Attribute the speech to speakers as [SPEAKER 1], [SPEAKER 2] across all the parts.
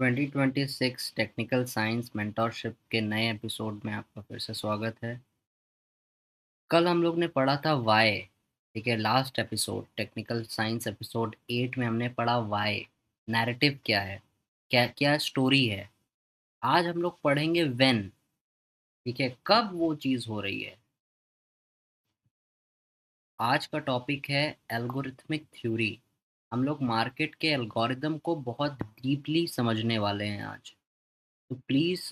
[SPEAKER 1] 2026 technical science mentorship के नए episode में आपका फिर से स्वागत है। कल हम लोग ने पढ़ा था वाई। ठीक है, last episode technical science episode 8 में हमने पढ़ा वाई। नैरेटिव क्या है, क्या क्या स्टोरी है। आज हम लोग पढ़ेंगे व्हेन। ठीक है, कब वो चीज़ हो रही है। आज का टॉपिक है एल्गोरिथमिक थ्योरी। हम लोग मार्केट के एल्गोरिदम को बहुत डीपली समझने वाले हैं आज। तो प्लीज़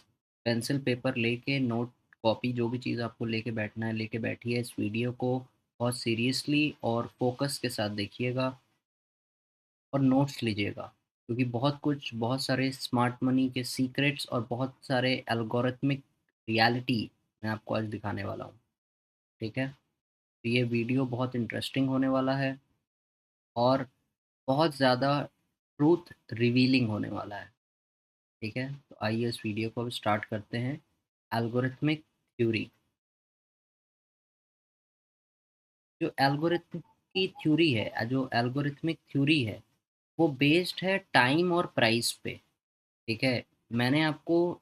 [SPEAKER 1] पेंसिल पेपर लेके नोट कॉपी जो भी चीज़ आपको लेके बैठना है लेके बैठिए। इस वीडियो को बहुत सीरियसली और फोकस के साथ देखिएगा और नोट्स लीजिएगा, क्योंकि बहुत सारे स्मार्ट मनी के सीक्रेट्स और बहुत सारे एल्गोरिथमिक रियलिटी मैं आपको आज दिखाने वाला हूँ। ठीक है, तो ये वीडियो बहुत इंटरेस्टिंग होने वाला है और बहुत ज़्यादा ट्रूथ रिवीलिंग होने वाला है। ठीक है, तो आइए इस वीडियो को अब स्टार्ट करते हैं। Algorithmic theory. जो एल्गोरिथमिक थ्योरी है वो बेस्ड है टाइम और प्राइस पे। ठीक है, मैंने आपको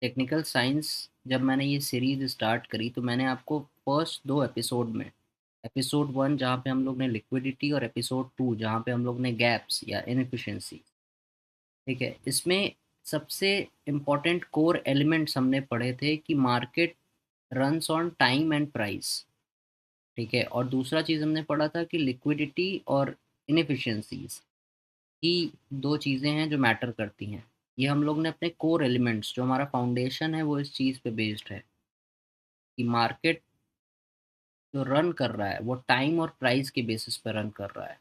[SPEAKER 1] टेक्निकल साइंस, जब मैंने ये सीरीज स्टार्ट करी तो मैंने आपको फर्स्ट दो एपिसोड में, एपिसोड 1 जहाँ पे हम लोग ने लिक्विडिटी और एपिसोड 2 जहाँ पे हम लोग ने गैप्स या इनएफिशिएंसी, ठीक है, इसमें सबसे इम्पोर्टेंट कोर एलिमेंट्स हमने पढ़े थे कि market runs on time and price. ठीक है, और दूसरा चीज़ हमने पढ़ा था कि लिक्विडिटी और इनएफिशिएंसीज की दो चीज़ें हैं जो मैटर करती हैं। ये हम लोग ने अपने कोर एलिमेंट्स, जो हमारा फाउंडेशन है, वो इस चीज़ पे बेस्ड है कि मार्केट जो रन कर रहा है वो टाइम और प्राइस के बेसिस पे रन कर रहा है।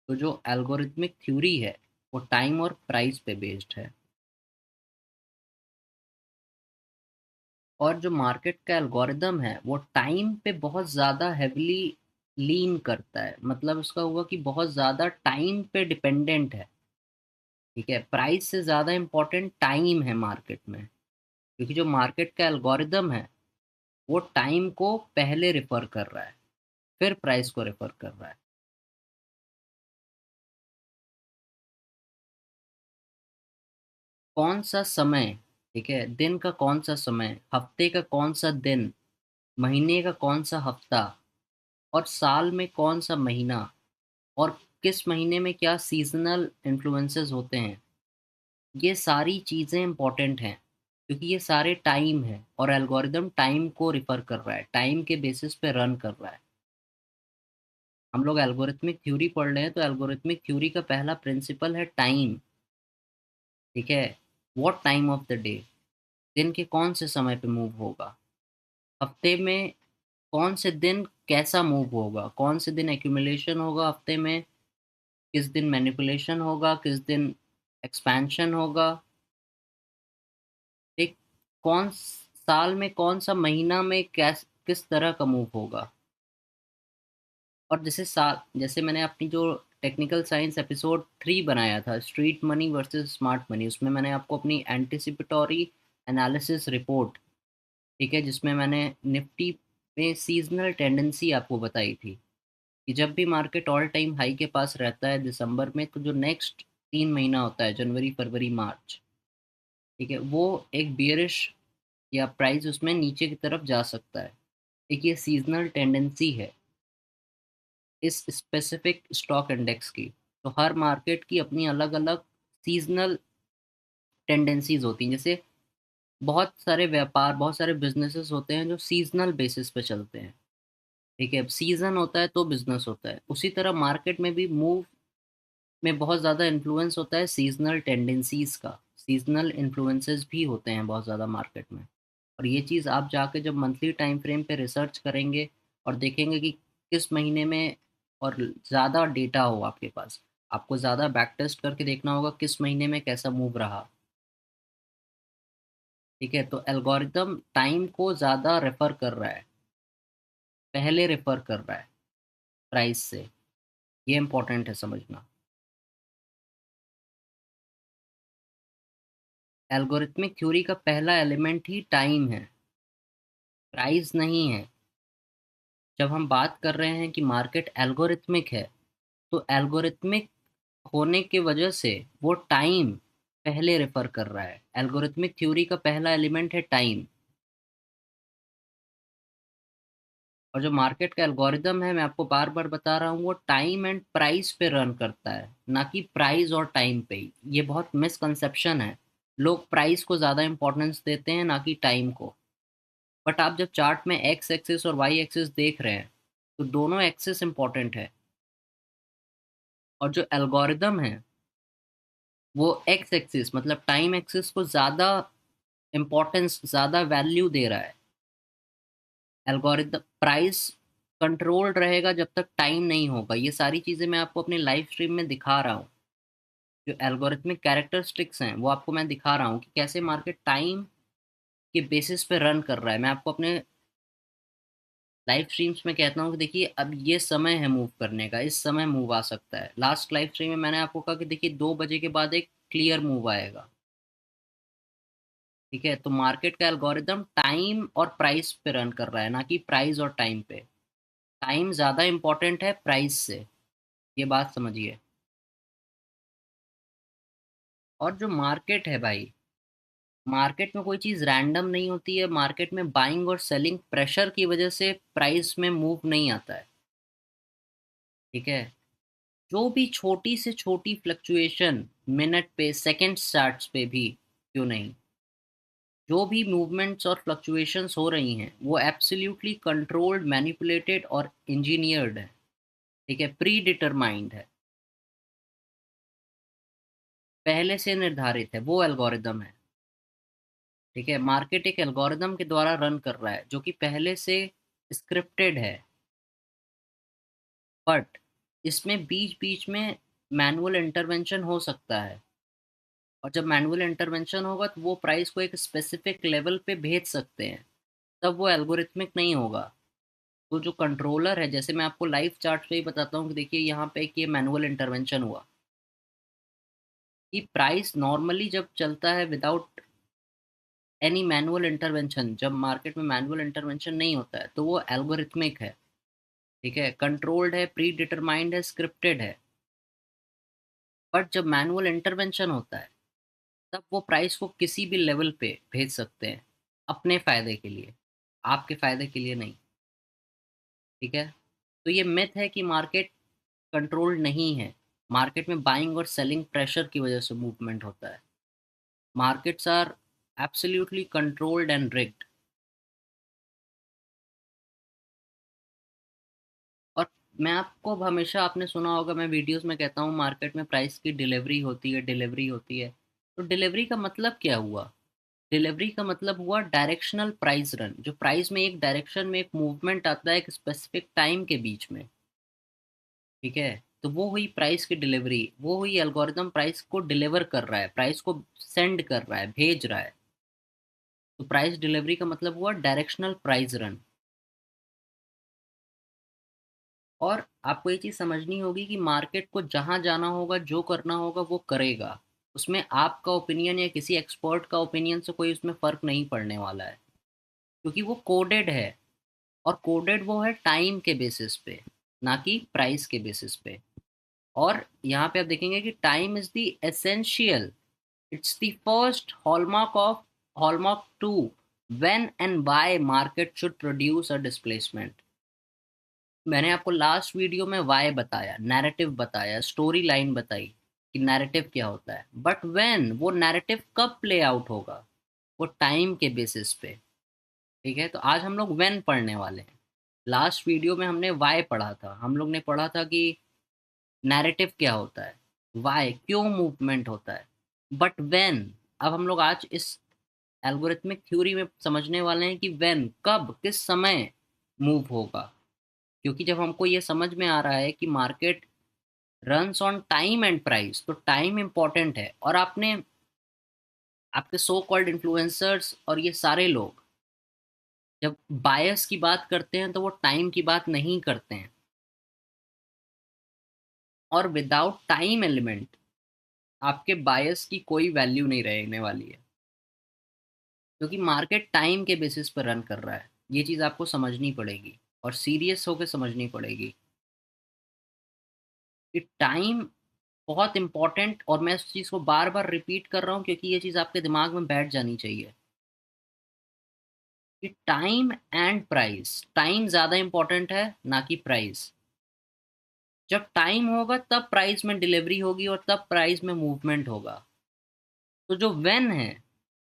[SPEAKER 1] तो जो एल्गोरिथमिक थ्योरी है वो टाइम और प्राइस पे बेस्ड है। और जो मार्केट का एल्गोरिदम है वो टाइम पे बहुत ज़्यादा हेविली लीन करता है, मतलब उसका हुआ कि बहुत ज़्यादा टाइम पे डिपेंडेंट है। ठीक है, प्राइस से ज़्यादा इम्पोर्टेंट टाइम है मार्केट में, क्योंकि जो मार्केट का एल्गोरिदम है वो टाइम को पहले रेफर कर रहा है, फिर प्राइस को रेफर कर रहा है। कौन सा समय, ठीक है, दिन का कौन सा समय, हफ्ते का कौन सा दिन, महीने का कौन सा हफ्ता और साल में कौन सा महीना, और किस महीने में क्या सीजनल इन्फ्लुएंसेस होते हैं, ये सारी चीज़ें इंपॉर्टेंट हैं, क्योंकि ये सारे टाइम है और एल्गोरिदम टाइम को रिफर कर रहा है, टाइम के बेसिस पे रन कर रहा है। हम लोग एल्गोरिथमिक थ्योरी पढ़ रहे हैं, तो एल्गोरिथमिक थ्योरी का पहला प्रिंसिपल है टाइम। ठीक है, what time of the day, दिन के कौन से समय पे मूव होगा, हफ्ते में कौन से दिन कैसा मूव होगा, कौन से दिन एक्यूमुलेशन होगा हफ्ते में, किस दिन मैनिपुलेशन होगा, किस दिन एक्सपेंशन होगा। एक कौन साल में कौन सा महीना में किस तरह का मूव होगा। और जैसे मैंने अपनी जो टेक्निकल साइंस एपिसोड 3 बनाया था, street money versus smart money, उसमें मैंने आपको अपनी एंटिसिपेटरी एनालिसिस रिपोर्ट, ठीक है, जिसमें मैंने निफ्टी में सीजनल टेंडेंसी आपको बताई थी कि जब भी मार्केट ऑल टाइम हाई के पास रहता है दिसंबर में, तो जो नेक्स्ट 3 महीना होता है, जनवरी फरवरी मार्च, ठीक है, वो एक बियरिश या प्राइस उसमें नीचे की तरफ जा सकता है। एक ये सीजनल टेंडेंसी है इस स्पेसिफिक स्टॉक इंडेक्स की। तो हर मार्केट की अपनी अलग अलग सीजनल टेंडेंसीज होती हैं। जैसे बहुत सारे बिजनेसेस होते हैं जो सीजनल बेसिस पे चलते हैं। ठीक है, सीजन होता है तो बिजनेस होता है, उसी तरह मार्केट में भी मूव में बहुत ज़्यादा इन्फ्लुएंस होता है सीजनल टेंडेंसीज का। सीजनल इन्फ्लुएंसेस भी होते हैं बहुत ज़्यादा मार्केट में। और ये चीज़ आप जाके जब मंथली टाइम फ्रेम पे रिसर्च करेंगे और देखेंगे कि किस महीने में, और ज़्यादा डेटा हो आपके पास, आपको ज़्यादा बैक टेस्ट करके देखना होगा किस महीने में कैसा मूव रहा। ठीक है, तो एल्गोरिदम टाइम को ज़्यादा रेफर कर रहा है, पहले रेफर कर रहा है प्राइस से। ये इंपॉर्टेंट है समझना। एल्गोरिथमिक थ्योरी का पहला एलिमेंट ही टाइम है, प्राइस नहीं है। जब हम बात कर रहे हैं कि मार्केट एल्गोरिथमिक है, तो एल्गोरिथमिक होने की वजह से वो टाइम पहले रेफर कर रहा है। एल्गोरिथमिक थ्योरी का पहला एलिमेंट है टाइम। और जो मार्केट का एल्गोरिदम है, मैं आपको बार बार बता रहा हूँ, वो टाइम एंड प्राइस पे रन करता है, ना कि प्राइस और टाइम पे। ये बहुत मिसकंसेप्शन है। लोग प्राइस को ज़्यादा इंपॉर्टेंस देते हैं, ना कि टाइम को। बट आप जब चार्ट में एक्स एक्सिस और वाई एक्सिस देख रहे हैं, तो दोनों एक्सिस इंपॉर्टेंट है। और जो एल्गोरिदम है, वो एक्स एक्सिस मतलब टाइम एक्सिस को ज़्यादा इंपॉर्टेंस, ज़्यादा वैल्यू दे रहा है। एल्गोरिदम प्राइस कंट्रोल्ड रहेगा जब तक टाइम नहीं होगा। ये सारी चीज़ें मैं आपको अपनी लाइव स्ट्रीम में दिखा रहा हूँ। जो एल्गोरिथमिक कैरेक्टरिस्टिक्स हैं, वो आपको मैं दिखा रहा हूँ कि कैसे मार्केट टाइम के बेसिस पे रन कर रहा है। मैं आपको अपने लाइव स्ट्रीम्स में कहता हूँ कि देखिए, अब ये समय है मूव करने का, इस समय मूव आ सकता है। लास्ट लाइव स्ट्रीम में मैंने आपको कहा कि देखिए 2 बजे के बाद एक क्लियर मूव आएगा। ठीक है, तो मार्केट का एल्गोरिदम टाइम और प्राइस पे रन कर रहा है, ना कि प्राइस और टाइम पे। टाइम ज़्यादा इंपॉर्टेंट है प्राइस से, ये बात समझिए। और जो मार्केट है भाई, मार्केट में कोई चीज़ रैंडम नहीं होती है। मार्केट में बाइंग और सेलिंग प्रेशर की वजह से प्राइस में मूव नहीं आता है। ठीक है, जो भी छोटी से छोटी फ्लक्चुएशन, मिनट पे, सेकंड चार्ट्स पे भी क्यों नहीं, जो भी मूवमेंट्स और फ्लक्चुएशंस हो रही हैं, वो एब्सोल्युटली कंट्रोल्ड, मैनिपुलेटेड और इंजीनियर्ड है। ठीक है, प्री डिटरमाइंड है, पहले से निर्धारित है, वो एल्गोरिदम है। ठीक है, मार्केट एक एल्गोरिदम के द्वारा रन कर रहा है, जो कि पहले से स्क्रिप्टेड है। बट इसमें बीच बीच में मैनुअल इंटरवेंशन हो सकता है। और जब मैनुअल इंटरवेंशन होगा, तो वो प्राइस को एक स्पेसिफिक लेवल पे भेज सकते हैं, तब वो एल्गोरिथमिक नहीं होगा। तो जो कंट्रोलर है, जैसे मैं आपको लाइव चार्ट पे ही बताता हूँ कि देखिए यहाँ पे कि ये मैनुअल इंटरवेंशन हुआ, कि प्राइस नॉर्मली जब चलता है विदाउट एनी मैनुअल इंटरवेंशन, जब मार्केट में मैनुअल इंटरवेंशन नहीं होता है, तो वो एल्गोरिथमिक है। ठीक है, कंट्रोल्ड है, प्री डिटरमाइंड है, स्क्रिप्टेड है। बट जब मैनुअल इंटरवेंशन होता है, तब वो प्राइस को किसी भी लेवल पे भेज सकते हैं, अपने फायदे के लिए, आपके फायदे के लिए नहीं। ठीक है, तो ये मिथ है कि मार्केट कंट्रोल्ड नहीं है। मार्केट में बाइंग और सेलिंग प्रेशर की वजह से मूवमेंट होता है। Markets are absolutely controlled and rigged. और मैं आपको हमेशा, आपने सुना होगा, मैं वीडियोस में कहता हूँ मार्केट में प्राइस की डिलीवरी होती है, डिलीवरी होती है। तो डिलीवरी का मतलब क्या हुआ? डिलीवरी का मतलब हुआ डायरेक्शनल प्राइस रन। जो प्राइस में एक डायरेक्शन में एक मूवमेंट आता है एक स्पेसिफिक टाइम के बीच में। ठीक है, तो वो हुई प्राइस की डिलीवरी, वो हुई एल्गोरिदम प्राइस को डिलीवर कर रहा है, प्राइस को सेंड कर रहा है, भेज रहा है। तो प्राइस डिलीवरी का मतलब हुआ डायरेक्शनल प्राइस रन। और आपको ये चीज़ समझनी होगी कि मार्केट को जहां जाना होगा, जो करना होगा, वो करेगा। उसमें आपका ओपिनियन या किसी एक्सपर्ट का ओपिनियन से कोई उसमें फ़र्क नहीं पड़ने वाला है, क्योंकि वो कोडेड है। और कोडेड वो है टाइम के बेसिस पे, ना कि प्राइस के बेसिस पे। और यहाँ पे आप देखेंगे कि time is the essential, it's the first hallmark of, hallmark to when and why market should produce a displacement. मैंने आपको लास्ट वीडियो में वाई बताया, नैरेटिव बताया, स्टोरी लाइन बताई कि नैरेटिव क्या होता है। बट व्हेन, वो नैरेटिव कब प्ले आउट होगा? वो टाइम के बेसिस पे। ठीक है, तो आज हम लोग व्हेन पढ़ने वाले हैं। लास्ट वीडियो में हमने वाई पढ़ा था, हम लोग ने पढ़ा था कि नैरेटिव क्या होता है, वाई क्यों मूवमेंट होता है। बट व्हेन, अब हम लोग आज इस एल्गोरिथमिक थ्योरी में समझने वाले हैं कि व्हेन, कब, किस समय मूव होगा। क्योंकि जब हमको ये समझ में आ रहा है कि market runs on time and price, तो टाइम इंपॉर्टेंट है। और आपने, आपके सो कॉल्ड इन्फ्लुएंसर्स और ये सारे लोग जब बायस की बात करते हैं, तो वो टाइम की बात नहीं करते हैं। और विदाउट टाइम एलिमेंट, आपके बायस की कोई वैल्यू नहीं रहने वाली है, क्योंकि मार्केट टाइम के बेसिस पर रन कर रहा है। ये चीज़ आपको समझनी पड़ेगी, और सीरियस होकर समझनी पड़ेगी कि टाइम बहुत इंपॉर्टेंट, और मैं इस चीज़ को बार बार रिपीट कर रहा हूँ क्योंकि ये चीज़ आपके दिमाग में बैठ जानी चाहिए कि टाइम एंड प्राइस, टाइम ज़्यादा इंपॉर्टेंट है ना कि प्राइस। जब टाइम होगा तब प्राइस में डिलीवरी होगी और तब प्राइस में मूवमेंट होगा। तो जो व्हेन है,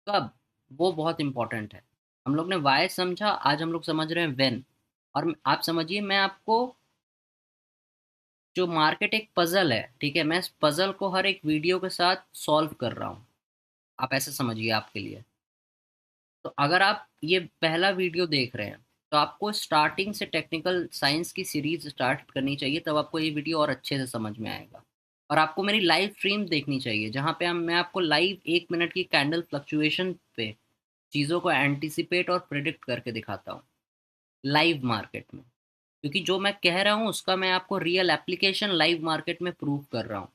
[SPEAKER 1] कब, वो बहुत इंपॉर्टेंट है। हम लोग ने वाई समझा, आज हम लोग समझ रहे हैं व्हेन। और आप समझिए, मैं आपको, जो मार्केट एक पजल है, ठीक है, मैं इस पजल को हर एक वीडियो के साथ सॉल्व कर रहा हूँ। आप ऐसे समझिए आपके लिए। तो अगर आप ये पहला वीडियो देख रहे हैं, तो आपको स्टार्टिंग से टेक्निकल साइंस की सीरीज स्टार्ट करनी चाहिए, तब आपको ये वीडियो और अच्छे से समझ में आएगा। और आपको मेरी लाइव स्ट्रीम देखनी चाहिए, जहाँ पे मैं आपको लाइव 1 मिनट की कैंडल फ्लक्चुएशन पे चीज़ों को एंटिसिपेट और प्रिडिक्ट करके दिखाता हूँ लाइव मार्केट में। क्योंकि जो मैं कह रहा हूँ उसका मैं आपको रियल एप्लीकेशन लाइव मार्केट में प्रूव कर रहा हूँ।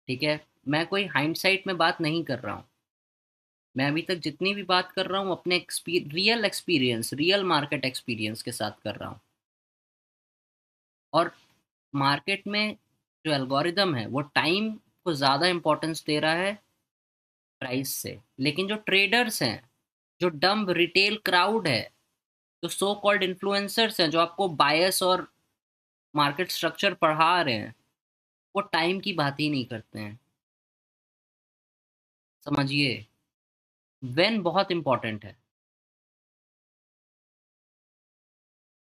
[SPEAKER 1] ठीक है, मैं कोई हाइंडसाइट में बात नहीं कर रहा हूँ। मैं अभी तक जितनी भी बात कर रहा हूँ अपने real experience, real market experience के साथ कर रहा हूँ। और मार्केट में जो एल्गोरिदम है वो टाइम को ज़्यादा इंपॉर्टेंस दे रहा है प्राइस से। लेकिन जो ट्रेडर्स हैं, जो डम्ब रिटेल क्राउड है, जो सो कॉल्ड इन्फ्लुएंसर्स हैं, जो आपको बायस और मार्केट स्ट्रक्चर पढ़ा रहे हैं, वो टाइम की बात ही नहीं करते हैं। समझिए, वेन बहुत इंपॉर्टेंट है।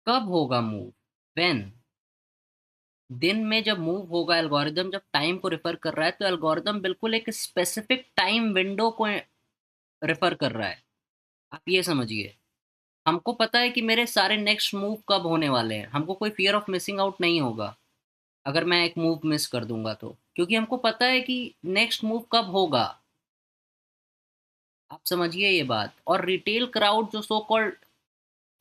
[SPEAKER 1] कब होगा मूव? वेन, दिन में जब मूव होगा एल्गोरिदम, जब टाइम को रेफर कर रहा है, तो एल्गोरिदम बिल्कुल एक स्पेसिफिक टाइम विंडो को रेफर कर रहा है। आप ये समझिए, हमको पता है कि मेरे सारे नेक्स्ट मूव कब होने वाले हैं। हमको कोई फियर ऑफ मिसिंग आउट नहीं होगा अगर मैं एक मूव मिस कर दूंगा तो, क्योंकि हमको पता है कि नेक्स्ट मूव कब होगा। आप समझिए ये बात। और रिटेल क्राउड, जो सो कॉल्ड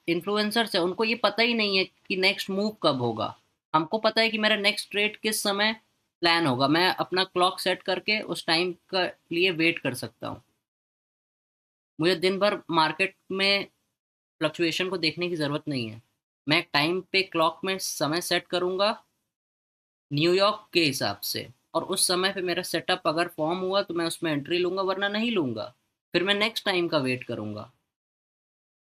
[SPEAKER 1] इन्फ्लुएंसर्स है, उनको ये पता ही नहीं है कि नेक्स्ट मूव कब होगा। हमको पता है कि मेरा नेक्स्ट ट्रेड किस समय प्लान होगा। मैं अपना क्लॉक सेट करके उस टाइम का लिए वेट कर सकता हूँ। मुझे दिन भर मार्केट में फ्लक्चुएशन को देखने की ज़रूरत नहीं है। मैं एक टाइम पे क्लॉक में समय सेट करूँगा न्यूयॉर्क के हिसाब से, और उस समय पे मेरा सेटअप अगर फॉर्म हुआ तो मैं उसमें एंट्री लूँगा, वरना नहीं लूँगा। फिर मैं नेक्स्ट टाइम का वेट करूँगा।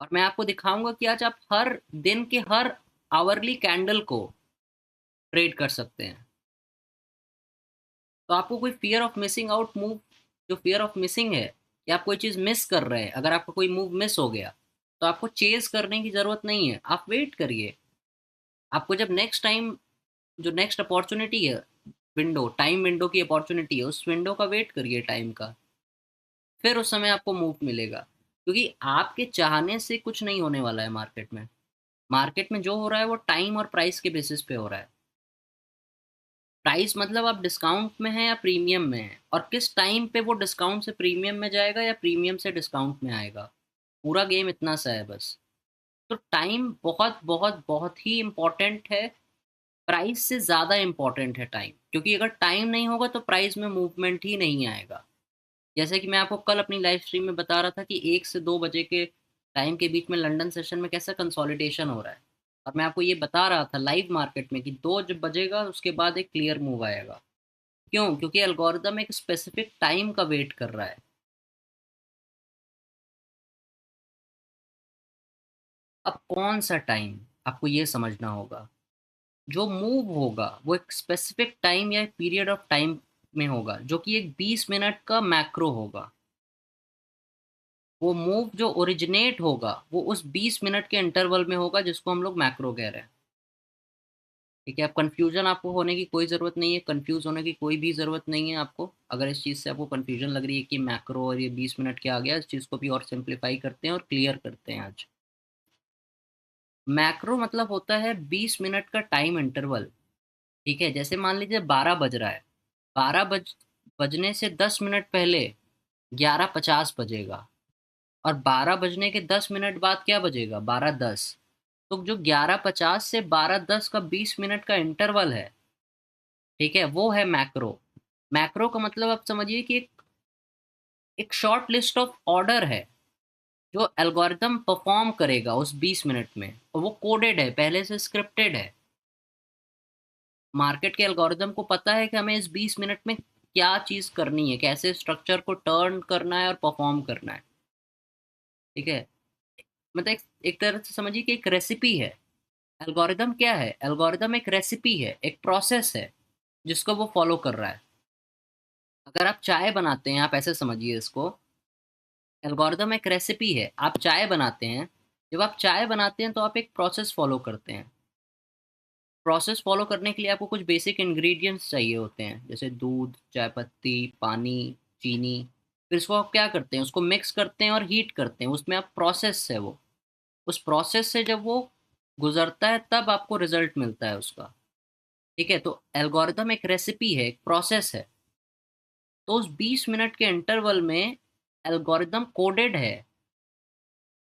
[SPEAKER 1] और मैं आपको दिखाऊंगा कि आज आप हर दिन के हर आवरली कैंडल को ट्रेड कर सकते हैं। तो आपको कोई fear of missing out move, जो फियर ऑफ मिसिंग है कि आप कोई चीज़ मिस कर रहे हैं, अगर आपका कोई मूव मिस हो गया तो आपको चेज करने की ज़रूरत नहीं है। आप वेट करिए। आपको जब नेक्स्ट टाइम, जो नेक्स्ट अपॉर्चुनिटी है, विंडो, टाइम विंडो की अपॉर्चुनिटी है, उस विंडो का वेट करिए टाइम का। फिर उस समय आपको मूव मिलेगा। क्योंकि आपके चाहने से कुछ नहीं होने वाला है मार्केट में। मार्केट में जो हो रहा है वो टाइम और प्राइस के बेसिस पे हो रहा है। प्राइस मतलब आप डिस्काउंट में हैं या प्रीमियम में हैं, और किस टाइम पे वो डिस्काउंट से प्रीमियम में जाएगा या प्रीमियम से डिस्काउंट में आएगा। पूरा गेम इतना सा है बस। तो टाइम बहुत बहुत बहुत ही इम्पोर्टेंट है। प्राइस से ज़्यादा इम्पोर्टेंट है टाइम, क्योंकि अगर टाइम नहीं होगा तो प्राइस में मूवमेंट ही नहीं आएगा। जैसे कि मैं आपको कल अपनी लाइव स्ट्रीम में बता रहा था कि 1 से 2 बजे के टाइम के बीच में लंदन सेशन में कैसा कंसोलिडेशन हो रहा है। और मैं आपको ये बता रहा था लाइव मार्केट में कि 2 जब बजेगा उसके बाद एक क्लियर मूव आएगा। क्यों? क्योंकि एल्गोरिदम एक स्पेसिफिक टाइम का वेट कर रहा है। अब कौन सा टाइम, आपको ये समझना होगा। जो मूव होगा वो एक स्पेसिफिक टाइम या पीरियड ऑफ टाइम में होगा, जो कि एक 20 मिनट का मैक्रो होगा। वो मूव जो ओरिजिनेट होगा वो उस 20 मिनट के इंटरवल में होगा, जिसको हम लोग मैक्रो कह रहे हैं। ठीक है, अब कंफ्यूजन आपको होने की कोई ज़रूरत नहीं है, कंफ्यूज होने की कोई भी ज़रूरत नहीं है आपको। अगर इस चीज़ से आपको कंफ्यूजन लग रही है कि मैक्रो और ये 20 मिनट क्या आ गया, इस चीज़ को भी और सिंप्लीफाई करते हैं और क्लियर करते हैं आज। मैक्रो मतलब होता है 20 मिनट का टाइम इंटरवल। ठीक है, जैसे मान लीजिए 12 बज रहा है, 12 बजने से 10 मिनट पहले 11:50 बजेगा, और 12 बजने के 10 मिनट बाद क्या बजेगा? 12:10। तो जो 11:50 से 12:10 का 20 मिनट का इंटरवल है, ठीक है, वो है मैक्रो। मैक्रो का मतलब आप समझिए कि एक शॉर्ट लिस्ट ऑफ ऑर्डर है जो एल्गोरिदम परफॉर्म करेगा उस 20 मिनट में, और वो कोडेड है, पहले से स्क्रिप्टेड है। मार्केट के एल्गोरिदम को पता है कि हमें इस 20 मिनट में क्या चीज़ करनी है, कैसे स्ट्रक्चर को टर्न करना है और परफॉर्म करना है। ठीक है, मतलब एक तरह से समझिए कि एक रेसिपी है। एल्गोरिदम क्या है? एल्गोरिदम एक रेसिपी है, एक प्रोसेस है जिसको वो फॉलो कर रहा है। अगर आप चाय बनाते हैं, आप ऐसे समझिए इसको, एल्गोरिदम एक रेसिपी है। आप चाय बनाते हैं, जब आप चाय बनाते हैं तो आप एक प्रोसेस फॉलो करते हैं। प्रोसेस फॉलो करने के लिए आपको कुछ बेसिक इंग्रेडिएंट्स चाहिए होते हैं, जैसे दूध, चाय पत्ती, पानी, चीनी। फिर इसको आप क्या करते हैं, उसको मिक्स करते हैं और हीट करते हैं, उसमें आप प्रोसेस है वो। उस प्रोसेस से जब वो गुजरता है तब आपको रिजल्ट मिलता है उसका। ठीक है, तो एल्गोरिदम एक रेसिपी है, एक प्रोसेस है। तो उस 20 मिनट के इंटरवल में एल्गोरिदम कोडेड है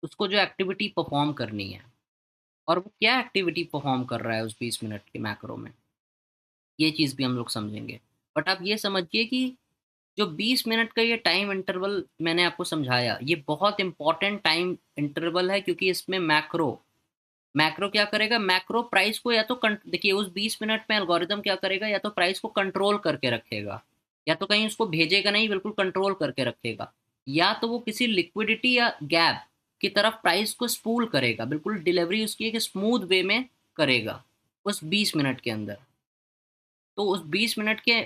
[SPEAKER 1] उसको जो एक्टिविटी परफॉर्म करनी है। और वो क्या एक्टिविटी परफॉर्म कर रहा है उस 20 मिनट के मैक्रो में, ये चीज़ भी हम लोग समझेंगे। बट आप ये समझिए कि जो 20 मिनट का ये टाइम इंटरवल मैंने आपको समझाया, ये बहुत इंपॉर्टेंट टाइम इंटरवल है, क्योंकि इसमें मैक्रो मैक्रो क्या करेगा, मैक्रो प्राइस को या तो देखिए उस 20 मिनट में एल्गोरिदम क्या करेगा, या तो प्राइस को कंट्रोल करके रखेगा, या तो कहीं उसको भेजेगा नहीं, बिल्कुल कंट्रोल करके रखेगा। या तो वो किसी लिक्विडिटी या गैप की तरफ प्राइस को स्पूल करेगा, बिल्कुल डिलीवरी उसकी एक स्मूथ वे में करेगा उस 20 मिनट के अंदर। तो उस 20 मिनट के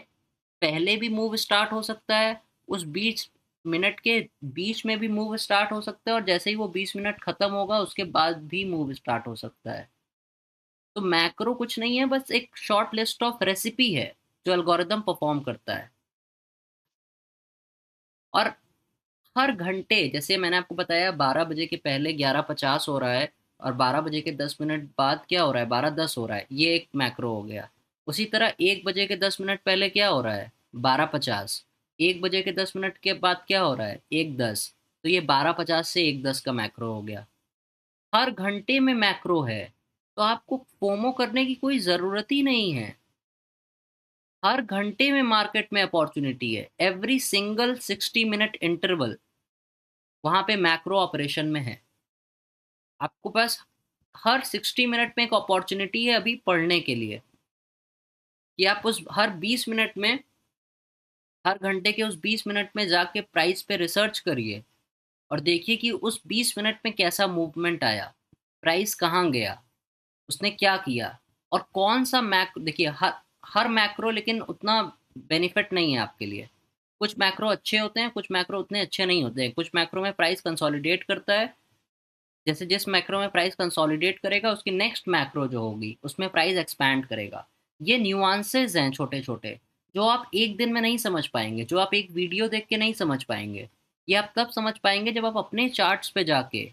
[SPEAKER 1] पहले भी मूव स्टार्ट हो सकता है, उस 20 मिनट के बीच में भी मूव स्टार्ट हो सकता है, और जैसे ही वो 20 मिनट खत्म होगा उसके बाद भी मूव स्टार्ट हो सकता है। तो मैक्रो कुछ नहीं है, बस एक शॉर्ट लिस्ट ऑफ रेसिपी है जो एल्गोरिदम परफॉर्म करता है। और हर घंटे, जैसे मैंने आपको बताया 12 बजे के पहले 11:50 हो रहा है, और 12 बजे के 10 मिनट बाद क्या हो रहा है, 12:10 हो रहा है, ये एक मैक्रो हो गया। उसी तरह 1 बजे के 10 मिनट पहले क्या हो रहा है, 12:50। 1 बजे के 10 मिनट के बाद क्या हो रहा है, 1:10। तो ये 12:50 से 1:10 का मैक्रो हो गया। हर घंटे में मैक्रो है, तो आपको फोमो करने की कोई ज़रूरत ही नहीं है। हर घंटे में मार्केट में अपॉर्चुनिटी है, एवरी सिंगल 60 मिनट इंटरवल वहां पे मैक्रो ऑपरेशन में है। आपको पास हर 60 मिनट में एक अपॉर्चुनिटी है अभी पढ़ने के लिए, कि आप उस हर 20 मिनट में, हर घंटे के उस 20 मिनट में जाके प्राइस पे रिसर्च करिए, और देखिए कि उस 20 मिनट में कैसा मूवमेंट आया, प्राइस कहाँ गया, उसने क्या किया, और कौन सा मैक्रो। देखिए हर हर मैक्रो लेकिन उतना बेनिफिट नहीं है आपके लिए। कुछ मैक्रो अच्छे होते हैं, कुछ मैक्रो उतने अच्छे नहीं होते हैं। कुछ मैक्रो में प्राइस कंसोलिडेट करता है, जैसे जिस मैक्रो में प्राइस कंसोलिडेट करेगा उसकी नेक्स्ट मैक्रो जो होगी उसमें प्राइस एक्सपैंड करेगा। ये न्यूआंसेस हैं छोटे छोटे, जो आप एक दिन में नहीं समझ पाएंगे, जो आप एक वीडियो देख के नहीं समझ पाएंगे। ये आप तब समझ पाएंगे जब आप अपने चार्ट्स पे जाके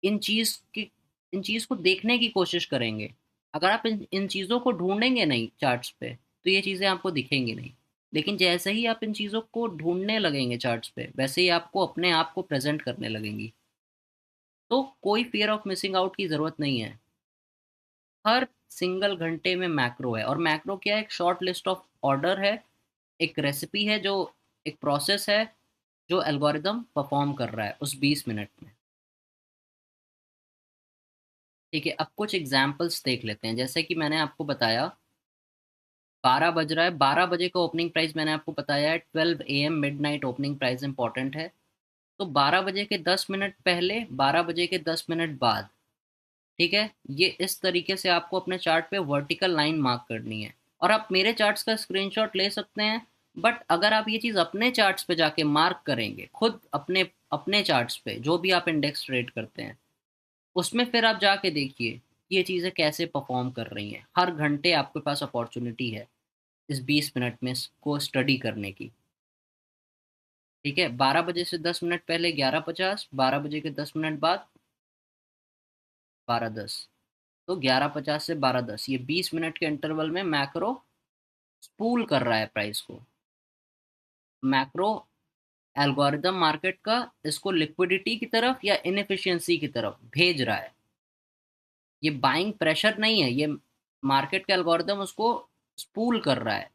[SPEAKER 1] इन चीज़ की इन चीज़ को देखने की कोशिश करेंगे। अगर आप इन चीज़ों को ढूंढेंगे नहीं चार्ट्स पे, तो ये चीज़ें आपको दिखेंगी नहीं। लेकिन जैसे ही आप इन चीज़ों को ढूंढने लगेंगे चार्ट्स पे, वैसे ही आपको अपने आप को प्रेजेंट करने लगेंगी। तो कोई फियर ऑफ मिसिंग आउट की ज़रूरत नहीं है। हर सिंगल घंटे में मैक्रो है, और मैक्रो क्या है, एक शॉर्ट लिस्ट ऑफ ऑर्डर है, एक रेसिपी है, जो एक प्रोसेस है जो एल्गोरिदम परफॉर्म कर रहा है उस 20 मिनट में। ठीक है, अब कुछ एग्जाम्पल्स देख लेते हैं। जैसे कि मैंने आपको बताया 12 बज रहा है, 12 बजे का ओपनिंग प्राइस मैंने आपको बताया है 12 AM mid night opening price important है। तो 12 बजे के 10 मिनट पहले, 12 बजे के 10 मिनट बाद, ठीक है, ये इस तरीके से आपको अपने चार्ट पे वर्टिकल लाइन मार्क करनी है। और आप मेरे चार्ट्स का स्क्रीनशॉट ले सकते हैं, बट अगर आप ये चीज़ अपने चार्ट्स पे जाके मार्क करेंगे, खुद अपने अपने चार्ट्स पे जो भी आप इंडेक्स ट्रेड करते हैं, उसमें फिर आप जाके देखिए ये चीज़ें कैसे परफॉर्म कर रही हैं। हर घंटे आपके पास अपॉर्चुनिटी है इस 20 मिनट में को स्टडी करने की। ठीक है, 12 बजे से 10 मिनट पहले 11:50, 12 बजे के 10 मिनट बाद 12:10। तो 11:50 से 12:10, ये 20 मिनट के इंटरवल में मैक्रो स्पूल कर रहा है प्राइस को। मैक्रो एल्गोरिदम मार्केट का इसको लिक्विडिटी की तरफ या इनएफिशिएंसी की तरफ भेज रहा है। ये बाइंग प्रेशर नहीं है, ये मार्केट का एल्गोरिदम उसको स्पूल कर रहा है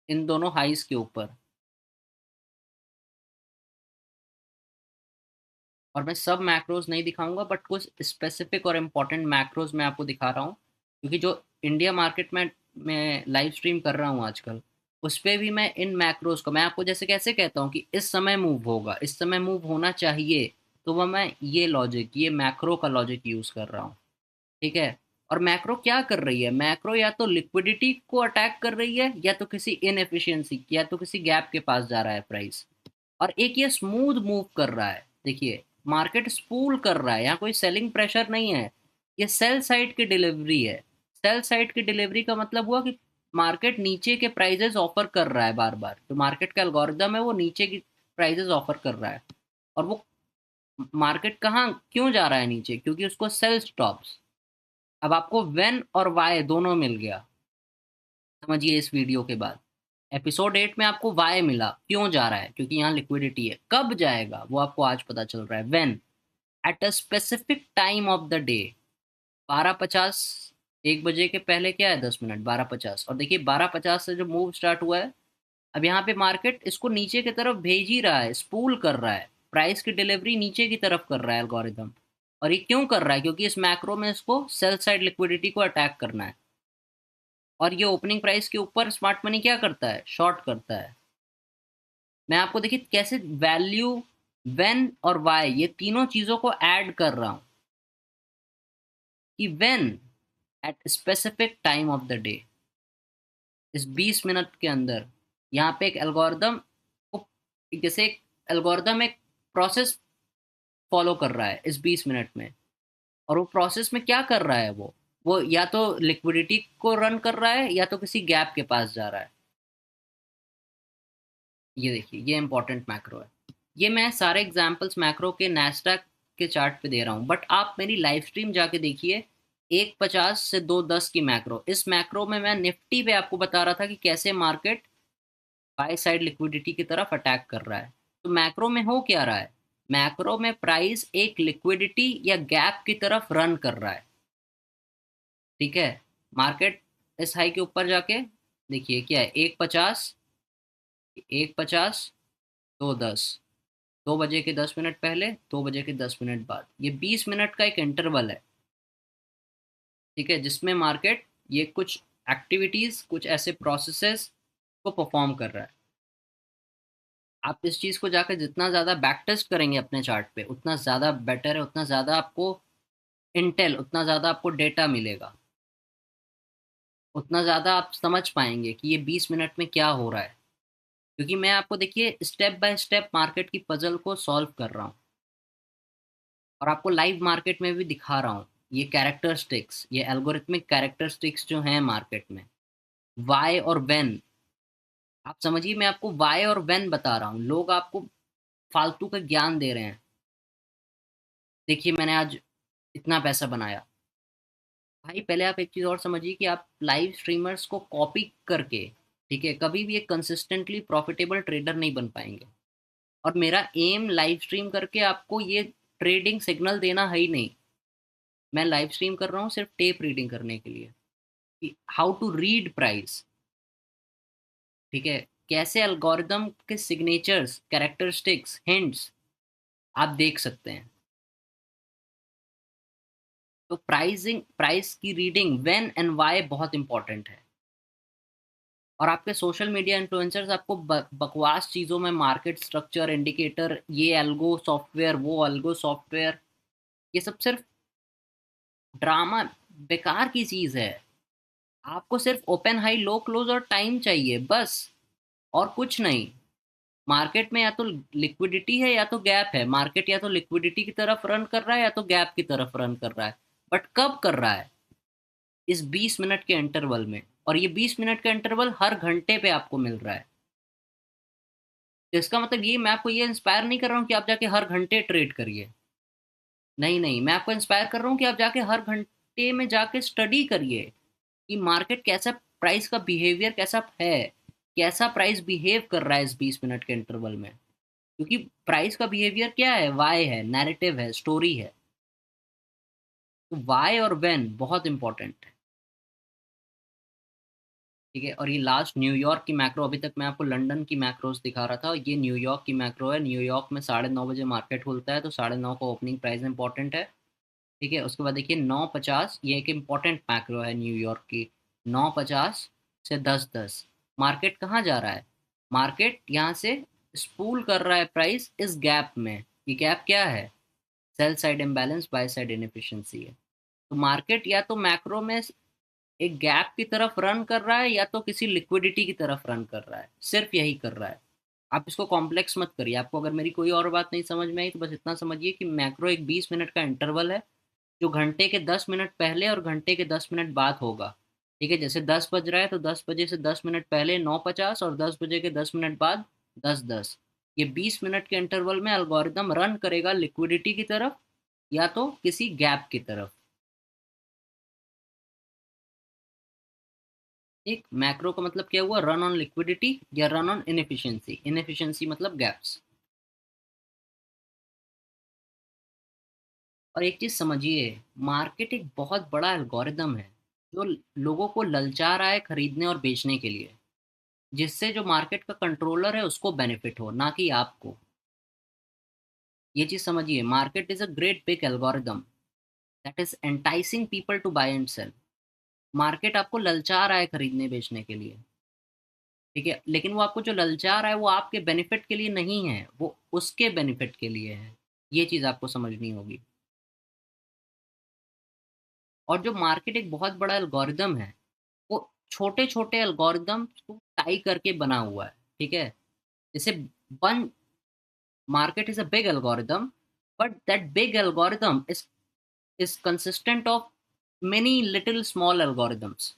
[SPEAKER 1] इन दोनों हाइस के ऊपर। और मैं सब मैक्रोज नहीं दिखाऊंगा, बट कुछ स्पेसिफिक और इम्पोर्टेंट मैक्रोज मैं आपको दिखा रहा हूँ, क्योंकि जो इंडिया मार्केट में मैं लाइव स्ट्रीम कर रहा हूँ आजकल, उस पे भी मैं इन मैक्रोज को, मैं आपको जैसे कैसे कहता हूँ कि इस समय मूव होगा, इस समय मूव होना चाहिए, तो वह मैं ये लॉजिक, ये मैक्रो का लॉजिक यूज कर रहा हूँ। ठीक है। और मैक्रो क्या कर रही है, मैक्रो या तो लिक्विडिटी को अटैक कर रही है, या तो किसी इनएफिशिएंसी, या तो किसी गैप के पास जा रहा है प्राइस। और एक ये स्मूथ मूव कर रहा है, देखिए मार्केट स्पूल कर रहा है, यहाँ कोई सेलिंग प्रेशर नहीं है, ये सेल साइड की डिलीवरी है। सेल साइड की डिलीवरी का मतलब हुआ कि मार्केट नीचे के प्राइजेस ऑफर कर रहा है बार बार, तो मार्केट का एल्गोरिदम है वो नीचे की प्राइजेस ऑफर कर रहा है। और वो मार्केट कहाँ क्यों जा रहा है नीचे, क्योंकि उसको सेल स्टॉप्स। अब आपको वेन और वाई दोनों मिल गया, समझिए इस वीडियो के बाद। एपिसोड 8 में आपको वाई मिला, क्यों जा रहा है, क्योंकि यहाँ लिक्विडिटी है। कब जाएगा वो आपको आज पता चल रहा है, when, at a specific time of the day. 12:50, 1 बजे के पहले क्या है, 10 मिनट, 12:50। और देखिए 12:50 से जो मूव स्टार्ट हुआ है, अब यहाँ पे मार्केट इसको नीचे की तरफ भेज ही रहा है, स्पूल कर रहा है, प्राइस की डिलीवरी नीचे की तरफ कर रहा है एल्गोरिदम। और ये क्यों कर रहा है, क्योंकि इस मैक्रो में इसको सेल साइड लिक्विडिटी को अटैक करना है। और ये ओपनिंग प्राइस के ऊपर स्मार्ट मनी क्या करता है, शॉर्ट करता है। मैं आपको देखिए कैसे वैल्यू, वेन और वाई, ये तीनों चीजों को ऐड कर रहा हूं, कि when at specific time of the day, इस 20 मिनट के अंदर, यहाँ पे एक एल्गोरिदम को, जैसे एक एल्गोरिदम एक प्रोसेस फॉलो कर रहा है इस 20 मिनट में। और वो प्रोसेस में क्या कर रहा है, वो या तो लिक्विडिटी को रन कर रहा है, या तो किसी गैप के पास जा रहा है। ये देखिए ये इंपॉर्टेंट मैक्रो है। ये मैं सारे एग्जांपल्स मैक्रो के नैस्डैक के चार्ट पे दे रहा हूँ, बट आप मेरी लाइव स्ट्रीम जाके देखिए, 1:50 से 2:10 की मैक्रो। इस मैक्रो में मैं निफ्टी पे आपको बता रहा था कि कैसे मार्केट बाय साइड लिक्विडिटी की तरफ अटैक कर रहा है। तो मैक्रो में हो क्या रहा है, मैक्रो में प्राइस एक लिक्विडिटी या गैप की तरफ रन कर रहा है। ठीक है। मार्केट इस हाई के ऊपर जाके देखिए क्या है, 1:50, 1:50, 2:10, 2 बजे के 10 मिनट पहले, 2 बजे के 10 मिनट बाद, ये 20 मिनट का एक इंटरवल है। ठीक है, जिसमें मार्केट ये कुछ एक्टिविटीज, कुछ ऐसे प्रोसेसेस को परफॉर्म कर रहा है। आप इस चीज को जाकर जितना ज्यादा बैक टेस्ट करेंगे अपने चार्ट पे, उतना ज्यादा बेटर है, उतना ज्यादा आपको इंटेल, उतना ज्यादा आपको डेटा मिलेगा, उतना ज्यादा आप समझ पाएंगे कि ये 20 मिनट में क्या हो रहा है। क्योंकि मैं आपको देखिए स्टेप बाय स्टेप मार्केट की पजल को सॉल्व कर रहा हूँ, और आपको लाइव मार्केट में भी दिखा रहा हूँ ये कैरेक्टरिस्टिक्स, ये एल्गोरिथमिक कैरेक्टरिस्टिक्स जो हैं मार्केट में, वाई और वेन। आप समझिए मैं आपको वाई और वेन बता रहा हूँ, लोग आपको फालतू का ज्ञान दे रहे हैं। देखिए मैंने आज इतना पैसा बनाया, भाई पहले आप एक चीज़ और समझिए कि आप लाइव स्ट्रीमर्स को कॉपी करके, ठीक है, कभी भी एक कंसिस्टेंटली प्रॉफिटेबल ट्रेडर नहीं बन पाएंगे। और मेरा एम लाइव स्ट्रीम करके आपको ये ट्रेडिंग सिग्नल देना है ही नहीं। मैं लाइव स्ट्रीम कर रहा हूँ सिर्फ टेप रीडिंग करने के लिए, कि हाउ टू रीड प्राइस। ठीक है, कैसे एल्गोरिदम के सिग्नेचर्स, कैरेक्टरिस्टिक्स, हिंट्स आप देख सकते हैं। तो प्राइसिंग, प्राइस की रीडिंग व्हेन एंड व्हाई बहुत इंपॉर्टेंट है। और आपके सोशल मीडिया इन्फ्लुएंसर्स आपको बकवास चीज़ों में, मार्केट स्ट्रक्चर, इंडिकेटर, ये एल्गो सॉफ्टवेयर, वो एल्गो सॉफ्टवेयर, ये सब सिर्फ ड्रामा, बेकार की चीज़ है। आपको सिर्फ ओपन हाई लो क्लोज और टाइम चाहिए बस, और कुछ नहीं। मार्केट में या तो लिक्विडिटी है या तो गैप है, मार्केट या तो लिक्विडिटी की तरफ रन कर रहा है या तो गैप की तरफ रन कर रहा है। बट कब कर रहा है, इस 20 मिनट के इंटरवल में। और ये 20 मिनट का इंटरवल हर घंटे पे आपको मिल रहा है। तो इसका मतलब ये, मैं आपको ये इंस्पायर नहीं कर रहा हूँ कि आप जाके हर घंटे ट्रेड करिए, नहीं नहीं, मैं आपको इंस्पायर कर रहा हूँ कि आप जाके हर घंटे में जाके स्टडी करिए कि मार्केट कैसा, प्राइस का बिहेवियर कैसा है, कैसा प्राइस बिहेव कर रहा है इस 20 मिनट के इंटरवल में। क्योंकि प्राइस का बिहेवियर क्या है, वाई है, नैरेटिव है, स्टोरी है। तो वाई और व्हेन बहुत इंपॉर्टेंट है। ठीक है। और ये लास्ट न्यूयॉर्क की मैक्रो, अभी तक मैं आपको लंदन की मैक्रोस दिखा रहा था, ये न्यूयॉर्क की मैक्रो है। न्यूयॉर्क में 9:30 बजे मार्केट खुलता है, तो 9:30 को ओपनिंग प्राइस इंपॉर्टेंट है। ठीक है, उसके बाद देखिए 9:50, ये एक इंपॉर्टेंट मैक्रो है न्यूयॉर्क की। 9:50 से 10:10। मार्केट कहाँ जा रहा है? मार्केट यहाँ से स्पूल कर रहा है प्राइस इस गैप में। ये गैप क्या है? Sell side imbalance, by side inefficiency है। तो मार्केट या तो मैक्रो में एक गैप की तरफ रन कर रहा है या तो किसी लिक्विडिटी की तरफ रन कर रहा है, सिर्फ यही कर रहा है। आप इसको कॉम्प्लेक्स मत करिए। आपको अगर मेरी कोई और बात नहीं समझ में आई तो बस इतना समझिए कि मैक्रो एक 20 मिनट का इंटरवल है, जो घंटे के 10 मिनट पहले और घंटे के 10 मिनट बाद होगा। ठीक है, जैसे 10 बज रहा है तो 10 बजे से 10 मिनट पहले 9:50 और 10 बजे के 10 मिनट बाद 10:10। ये 20 मिनट के इंटरवल में अल्गोरिदम रन करेगा लिक्विडिटी की तरफ या तो किसी गैप की तरफ। एक मैक्रो का मतलब क्या हुआ? रन ऑन लिक्विडिटी या रन ऑन इनएफिशिएंसी। इनएफिशिएंसी मतलब गैप्स। और एक चीज समझिए, मार्केट एक बहुत बड़ा एल्गोरिदम है जो लोगों को ललचा रहा है खरीदने और बेचने के लिए, जिससे जो मार्केट का कंट्रोलर है उसको बेनिफिट हो, ना कि आपको। ये चीज समझिए, market is a great big algorithm that is enticing people to buy and sell. Market आपको ललचा रहा है खरीदने बेचने के लिए, ठीक है, लेकिन वो आपको जो ललचा रहा है वो आपके बेनिफिट के लिए नहीं है, वो उसके बेनिफिट के लिए है। ये चीज आपको समझनी होगी। और जो मार्केट एक बहुत बड़ा एल्गोरिदम है, वो छोटे छोटे एल्गोरिदम को टाई करके बना हुआ है। ठीक है, जैसे one market is a big algorithm, but that big algorithm is consistent of many little small algorithms।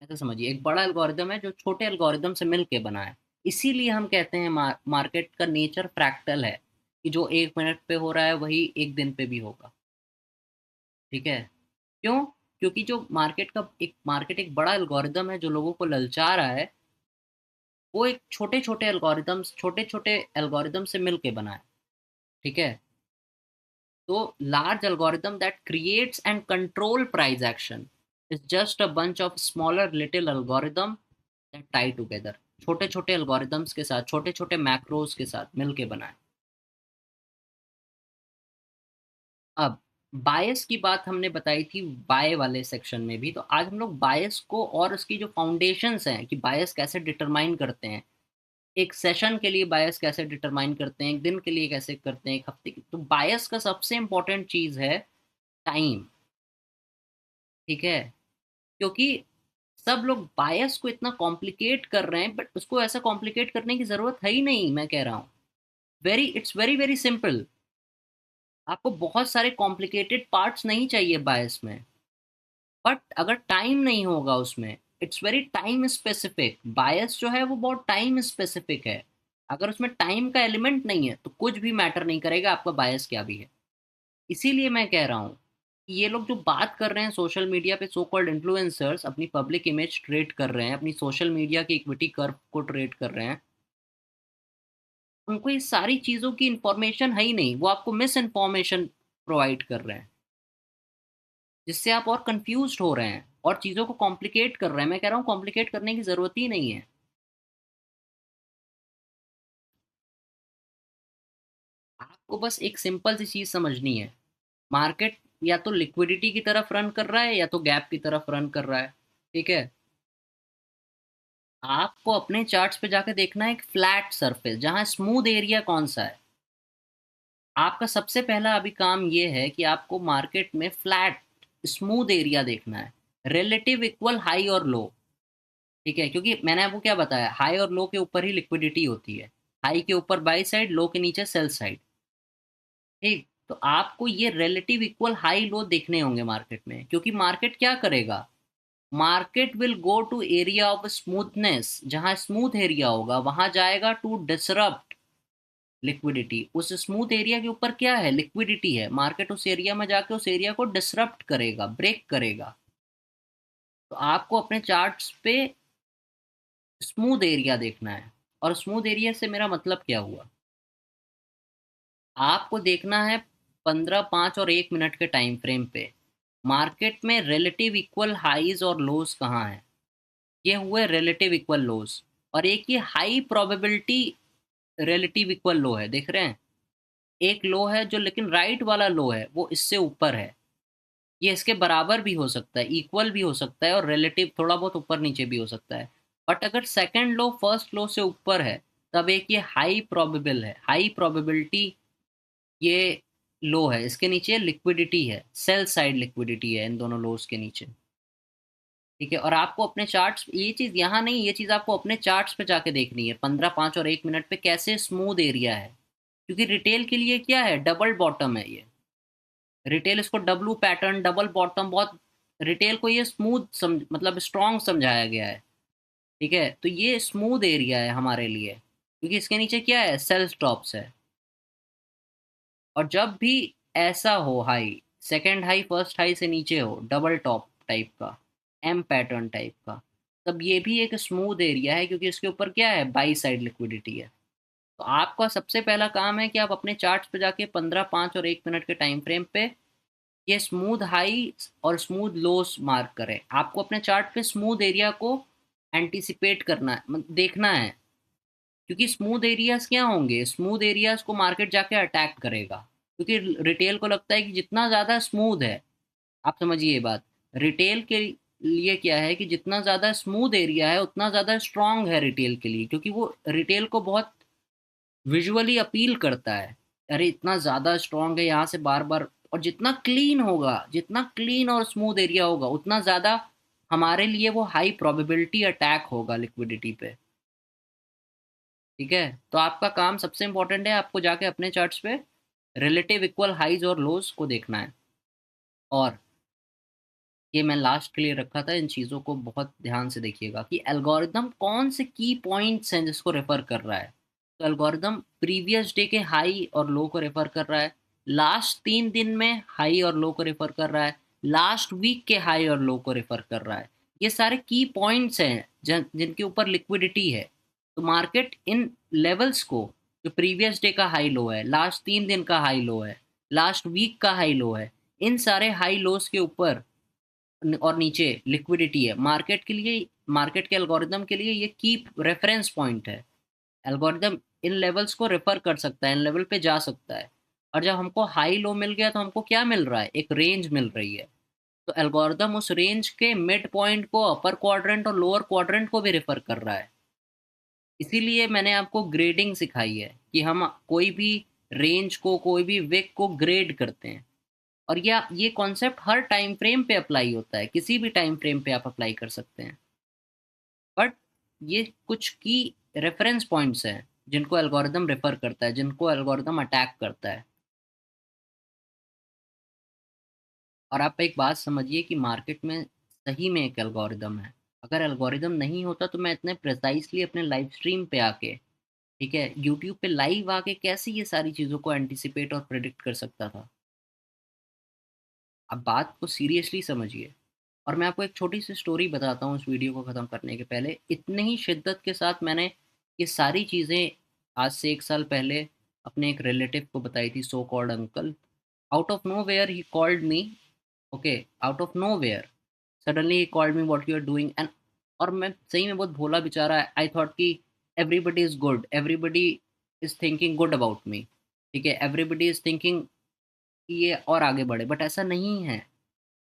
[SPEAKER 1] ऐसा समझिए, एक बड़ा एल्गोरिदम है जो छोटे एल्गोरिदम से मिलके बना है। इसीलिए हम कहते हैं मार्केट का नेचर फ्रैक्टल है, कि जो 1 मिनट पे हो रहा है वही एक दिन पे भी होगा। ठीक है, क्यों? क्योंकि जो मार्केट एक बड़ा एल्गोरिदम है जो लोगों को ललचा रहा है, वो एक छोटे छोटे एल्गोरिदम से मिलके बना है। ठीक है, so large algorithm that creates and control price action is just a bunch of smaller little algorithm that tie together। छोटे छोटे algorithms के साथ, छोटे छोटे macros के साथ मिलके बनाए। अब बायस की बात हमने बताई थी बाय वाले सेक्शन में भी, तो आज हम लोग बायस को और उसकी जो फाउंडेशंस हैं कि बायस कैसे डिटरमाइन करते हैं, एक सेशन के लिए बायस कैसे डिटरमाइन करते हैं, एक दिन के लिए कैसे करते हैं, एक हफ्ते की, तो बायस का सबसे इंपॉर्टेंट चीज है टाइम। ठीक है, क्योंकि सब लोग बायस को इतना कॉम्प्लिकेट कर रहे हैं, बट उसको ऐसा कॉम्प्लिकेट करने की जरूरत है ही नहीं। मैं कह रहा हूँ इट्स वेरी वेरी सिंपल। आपको बहुत सारे कॉम्प्लिकेटेड पार्ट्स नहीं चाहिए बायस में, बट अगर टाइम नहीं होगा उसमें, इट्स वेरी टाइम स्पेसिफिक। बायस जो है वो बहुत टाइम स्पेसिफिक है। अगर उसमें टाइम का एलिमेंट नहीं है तो कुछ भी मैटर नहीं करेगा आपका बायस क्या भी है। इसीलिए मैं कह रहा हूँ, ये लोग जो बात कर रहे हैं सोशल मीडिया पे, सो कॉल्ड इन्फ्लुएंसर्स अपनी पब्लिक इमेज ट्रेड कर रहे हैं, अपनी सोशल मीडिया की इक्विटी कर्व को ट्रेड कर रहे हैं, उनको ये सारी चीज़ों की इंफॉर्मेशन है ही नहीं। वो आपको मिस इन्फॉर्मेशन प्रोवाइड कर रहे हैं, जिससे आप और कंफ्यूज हो रहे हैं और चीज़ों को कॉम्प्लिकेट कर रहे हैं। मैं कह रहा हूँ कॉम्प्लिकेट करने की ज़रूरत ही नहीं है। आपको बस एक सिंपल सी चीज़ समझनी है, मार्केट या तो लिक्विडिटी की तरफ रन कर रहा है या तो गैप की तरफ रन कर रहा है। ठीक है, आपको अपने चार्ट्स पे जाकर देखना है एक फ्लैट सरफेस जहां स्मूथ एरिया कौन सा है। आपका सबसे पहला अभी काम ये है कि आपको मार्केट में फ्लैट स्मूथ एरिया देखना है, रिलेटिव इक्वल हाई और लो। ठीक है, क्योंकि मैंने आपको क्या बताया, हाई और लो के ऊपर ही लिक्विडिटी होती है। हाई के ऊपर बाई साइड, लो के नीचे सेल साइड। ठीक, तो आपको ये रिलेटिव इक्वल हाई लो देखने होंगे मार्केट में, क्योंकि मार्केट क्या करेगा, market will go to area of smoothness. जहां स्मूथ एरिया होगा वहां जाएगा टू डिसरप्ट लिक्विडिटी। उस स्मूथ एरिया के ऊपर क्या है, लिक्विडिटी है। मार्केट उस एरिया में जाके उस एरिया को डिसरप्ट करेगा, ब्रेक करेगा। तो आपको अपने चार्ट्स पे स्मूथ एरिया देखना है। और स्मूथ एरिया से मेरा मतलब क्या हुआ, आपको देखना है 15, 5 और 1 मिनट के टाइम फ्रेम पे मार्केट में रिलेटिव इक्वल हाईज और लोज कहाँ है। ये हुए रिलेटिव इक्वल लोज। और एक ये हाई प्रोबेबिलिटी रिलेटिव इक्वल लो है, देख रहे हैं? एक लो है जो, लेकिन राइट वाला लो है वो इससे ऊपर है। ये इसके बराबर भी हो सकता है, इक्वल भी हो सकता है, और रिलेटिव थोड़ा बहुत ऊपर नीचे भी हो सकता है। बट अगर सेकंड लो फर्स्ट लो से ऊपर है, तब एक ये हाई प्रोबेबल है, हाई प्रोबेबिलिटी ये लो है। इसके नीचे लिक्विडिटी है, सेल साइड लिक्विडिटी है इन दोनों लोज के नीचे। ठीक है, और आपको अपने चार्ट्स, ये चीज यहाँ नहीं, ये चीज आपको अपने चार्ट्स पे जाके देखनी है, 15, 5 और 1 मिनट पे कैसे स्मूथ एरिया है। क्योंकि रिटेल के लिए क्या है, डबल बॉटम है ये। रिटेल इसको डब्लू पैटर्न, डबल बॉटम, बहुत रिटेल को ये स्मूथ मतलब स्ट्रॉन्ग समझाया गया है। ठीक है, तो ये स्मूथ एरिया है हमारे लिए, क्योंकि इसके नीचे क्या है, सेल स्टॉप्स है। और जब भी ऐसा हो high, second high first high से नीचे हो, डबल टॉप टाइप का, एम पैटर्न टाइप का, तब ये भी एक स्मूथ एरिया है, क्योंकि इसके ऊपर क्या है, बाई साइड लिक्विडिटी है। तो आपका सबसे पहला काम है कि आप अपने चार्ट्स पे जाके 15, 5 और 1 मिनट के टाइम फ्रेम पे ये स्मूथ हाई और स्मूथ लोस मार्क करें। आपको अपने चार्ट पे स्मूथ एरिया को एंटिसिपेट करना है, देखना है। क्योंकि स्मूथ एरियाज क्या होंगे, स्मूथ एरियाज को मार्केट जाके अटैक करेगा। क्योंकि रिटेल को लगता है कि जितना ज़्यादा स्मूथ है, आप समझिए ये बात, रिटेल के लिए क्या है कि जितना ज़्यादा स्मूथ एरिया है उतना ज़्यादा स्ट्रांग है रिटेल के लिए, क्योंकि वो रिटेल को बहुत विजुअली अपील करता है। अरे इतना ज़्यादा स्ट्रांग है, यहाँ से बार बार, और जितना क्लीन होगा, जितना क्लीन और स्मूथ एरिया होगा, उतना ज़्यादा हमारे लिए वो हाई प्रोबेबिलिटी अटैक होगा लिक्विडिटी पे। ठीक है, तो आपका काम सबसे इंपॉर्टेंट है, आपको जाके अपने चार्ट्स पे रिलेटिव इक्वल हाइज और लोज को देखना है। और ये मैं लास्ट के लिए रखा था, इन चीज़ों को बहुत ध्यान से देखिएगा कि एल्गोरिदम कौन से की पॉइंट्स हैं जिसको रेफर कर रहा है। तो एल्गोरिदम प्रीवियस डे के हाई और लो को रेफर कर रहा है, लास्ट 3 दिन में हाई और लो को रेफर कर रहा है, लास्ट वीक के हाई और लो को रेफर कर रहा है। ये सारे की पॉइंट्स हैं जिनके ऊपर लिक्विडिटी है। तो मार्केट इन लेवल्स को, जो प्रीवियस डे का हाई लो है, लास्ट 3 दिन का हाई लो है, लास्ट वीक का हाई लो है, इन सारे हाई लोस के ऊपर और नीचे लिक्विडिटी है मार्केट के लिए, मार्केट के एल्गोरिदम के लिए ये की रेफरेंस पॉइंट है। एल्गोरिदम इन लेवल्स को रेफर कर सकता है, इन लेवल पे जा सकता है। और जब हमको हाई लो मिल गया तो हमको क्या मिल रहा है, एक रेंज मिल रही है। तो एल्गोरिदम उस रेंज के मिड पॉइंट को, अपर क्वाड्रेंट और लोअर क्वाड्रेंट को भी रेफर कर रहा है। इसीलिए मैंने आपको ग्रेडिंग सिखाई है कि हम कोई भी रेंज को, कोई भी विक को ग्रेड करते हैं। और ये कॉन्सेप्ट हर टाइम फ्रेम पे अप्लाई होता है, किसी भी टाइम फ्रेम पे आप अप्लाई कर सकते हैं। बट ये कुछ की रेफरेंस पॉइंट्स हैं जिनको एल्गोरिदम रेफर करता है, जिनको एल्गोरिदम अटैक करता है। और आप एक बात समझिए कि मार्केट में सही में एक एल्गोरिदम है। अगर एल्गोरिदम नहीं होता तो मैं इतने प्रिसाइसली अपने लाइव स्ट्रीम पे आके, ठीक है, यूट्यूब पे लाइव आके कैसे ये सारी चीज़ों को एंटिसिपेट और प्रिडिक्ट कर सकता था। आप बात को सीरियसली समझिए। और मैं आपको एक छोटी सी स्टोरी बताता हूँ इस वीडियो को ख़त्म करने के पहले। इतनी ही शिद्दत के साथ मैंने ये सारी चीज़ें आज से 1 साल पहले अपने एक रिलेटिव को बताई थी, so called uncle. Out of nowhere he called me. Okay, out of nowhere suddenly he called me, what you are doing. And और मैं सही में बहुत भोला बेचारा, आई थॉट कि everybody is good, everybody is thinking good about me. ठीक है, एवरीबडी इज़ थिंकिंग कि ये और आगे बढ़े, बट ऐसा नहीं है।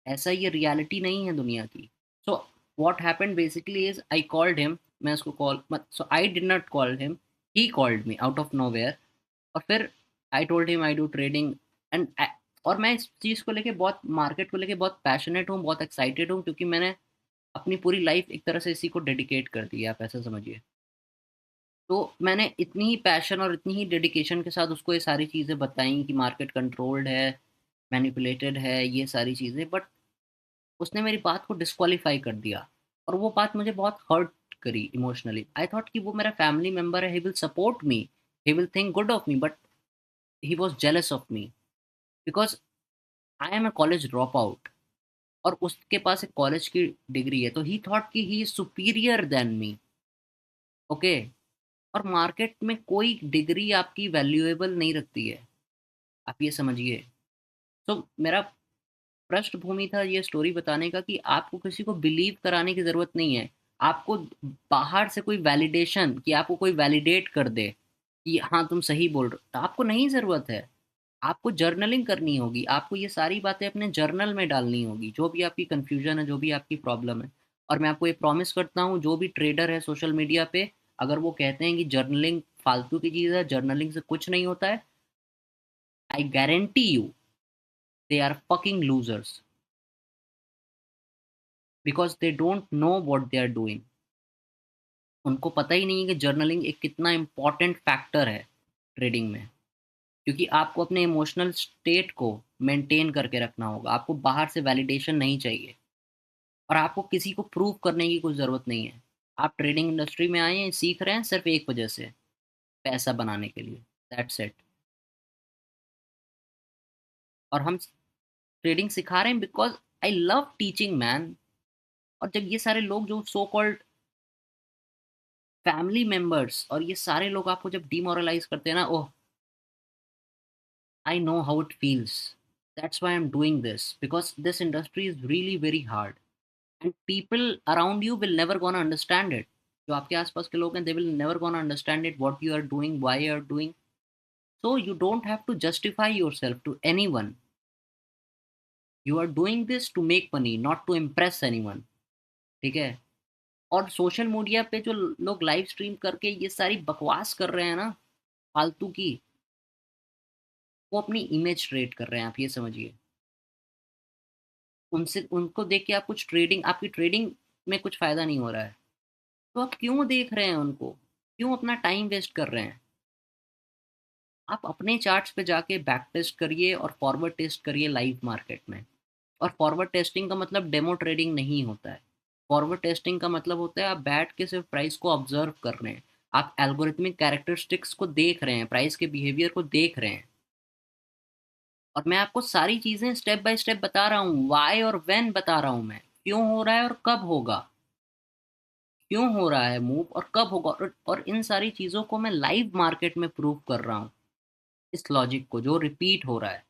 [SPEAKER 1] ऐसा ये रियलिटी नहीं है दुनिया की। So what happened basically is I called him, मैं उसको कॉल मत, so I did not call him, he called me out of nowhere. और फिर I told him I do trading. And और मैं इस चीज़ को लेके बहुत, मार्केट को लेके बहुत पैशनेट हूँ, बहुत एक्साइटेड हूँ, क्योंकि मैंने अपनी पूरी लाइफ एक तरह से इसी को डेडिकेट कर दी है, आप ऐसा समझिए। तो मैंने इतनी ही पैशन और इतनी ही डेडिकेशन के साथ उसको ये सारी चीज़ें बताई कि मार्केट कंट्रोल्ड है, मैनिपुलेटेड है, ये सारी चीज़ें। बट उसने मेरी बात को डिस्क्वालीफाई कर दिया। और वो बात मुझे बहुत हर्ट करी इमोशनली। आई थॉट कि वो मेरा फैमिली मेम्बर है, he will support me, he will think good of me, but he was jealous of me because I am a college dropout, और उसके पास एक कॉलेज की डिग्री है, तो ही थॉट कि he is superior than me. Okay, और market में कोई डिग्री आपकी वैल्यूएबल नहीं रखती है, आप ये समझिए। तो मेरा पृष्ठभूमि था ये स्टोरी बताने का कि आपको किसी को बिलीव कराने की ज़रूरत नहीं है। आपको बाहर से कोई वैलिडेशन, कि आपको कोई वैलिडेट कर दे कि हाँ तुम सही बोल रहे हो, आपको नहीं ज़रूरत है। आपको जर्नलिंग करनी होगी, आपको ये सारी बातें अपने जर्नल में डालनी होगी, जो भी आपकी कन्फ्यूजन है, जो भी आपकी प्रॉब्लम है। और मैं आपको ये प्रॉमिस करता हूँ, जो भी ट्रेडर है सोशल मीडिया पे, अगर वो कहते हैं कि जर्नलिंग फालतू की चीज़ है, जर्नलिंग से कुछ नहीं होता है, I guarantee you they are fucking losers, because they don't know what they are doing. उनको पता ही नहीं है कि जर्नलिंग एक कितना इंपॉर्टेंट फैक्टर है ट्रेडिंग में। क्योंकि आपको अपने इमोशनल स्टेट को मेंटेन करके रखना होगा, आपको बाहर से वैलिडेशन नहीं चाहिए, और आपको किसी को प्रूव करने की कोई ज़रूरत नहीं है। आप ट्रेडिंग इंडस्ट्री में आए हैं, सीख रहे हैं सिर्फ एक वजह से, पैसा बनाने के लिए, दैट्स इट। और हम ट्रेडिंग सिखा रहे हैं because I love teaching man. और जब ये सारे लोग जो सो कॉल्ड फैमिली मेंबर्स और ये सारे लोग आपको जब डिमोरलाइज करते हैं ना, oh, I know how it feels. That's why I am doing this, because this industry is really very hard, and people around you will never gonna understand it. जो आपके आसपास के लोग हैं, they will never gonna understand it, what you are doing, why you are doing. So you don't have to justify yourself to anyone. You are doing this to make money, not to impress anyone. ठीक है। और social media पे जो लोग live stream करके ये सारी बकवास कर रहे हैं ना, फालतू की, वो अपनी इमेज ट्रेड कर रहे हैं, आप ये समझिए। उनसे उनको देख के आप कुछ ट्रेडिंग, आपकी ट्रेडिंग में कुछ फायदा नहीं हो रहा है, तो आप क्यों देख रहे हैं उनको, क्यों अपना टाइम वेस्ट कर रहे हैं? आप अपने चार्ट्स पे जाके बैक टेस्ट करिए और फॉरवर्ड टेस्ट करिए लाइव मार्केट में। और फॉरवर्ड टेस्टिंग का मतलब डेमो ट्रेडिंग नहीं होता है। फॉरवर्ड टेस्टिंग का मतलब होता है आप बैठ के सिर्फ प्राइस को ऑब्जर्व कर रहे हैं, आप एल्गोरिथमिक कैरेक्टरिस्टिक्स को देख रहे हैं, प्राइस के बिहेवियर को देख रहे हैं। और मैं आपको सारी चीजें स्टेप बाय स्टेप बता रहा हूँ, वाई और व्हेन बता रहा हूँ मैं, क्यों हो रहा है और कब होगा, क्यों हो रहा है मूव और कब होगा। और इन सारी चीजों को मैं लाइव मार्केट में प्रूव कर रहा हूँ, इस लॉजिक को जो रिपीट हो रहा है।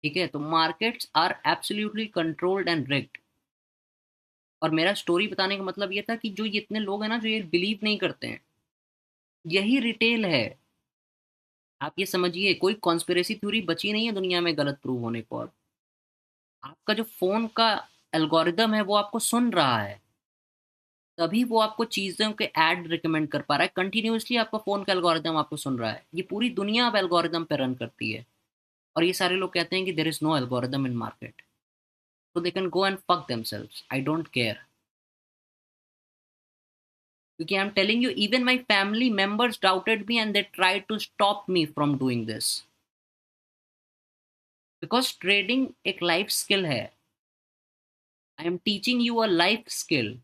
[SPEAKER 1] ठीक है, तो markets are absolutely controlled and rigged. और मेरा स्टोरी बताने का मतलब ये था कि जो ये इतने लोग हैं ना जो ये बिलीव नहीं करते हैं, यही रिटेल है। आप ये समझिए, कोई कॉन्स्पिरेसी थ्योरी बची नहीं है दुनिया में गलत प्रूव होने को। और आपका जो फोन का एल्गोरिदम है वो आपको सुन रहा है, तभी वो आपको चीजों के ऐड रिकमेंड कर पा रहा है कंटिन्यूअसली। आपका फोन का एल्गोरिदम आपको सुन रहा है, ये पूरी दुनिया अब एल्गोरिदम पे रन करती है। और ये सारे लोग कहते हैं कि there is no algorithm in market, so they can go and fuck themselves. I don't care. Because I'm telling you, even my family members doubted me and they tried to stop me from doing this. Because trading एक life skill है। I am teaching you a life skill.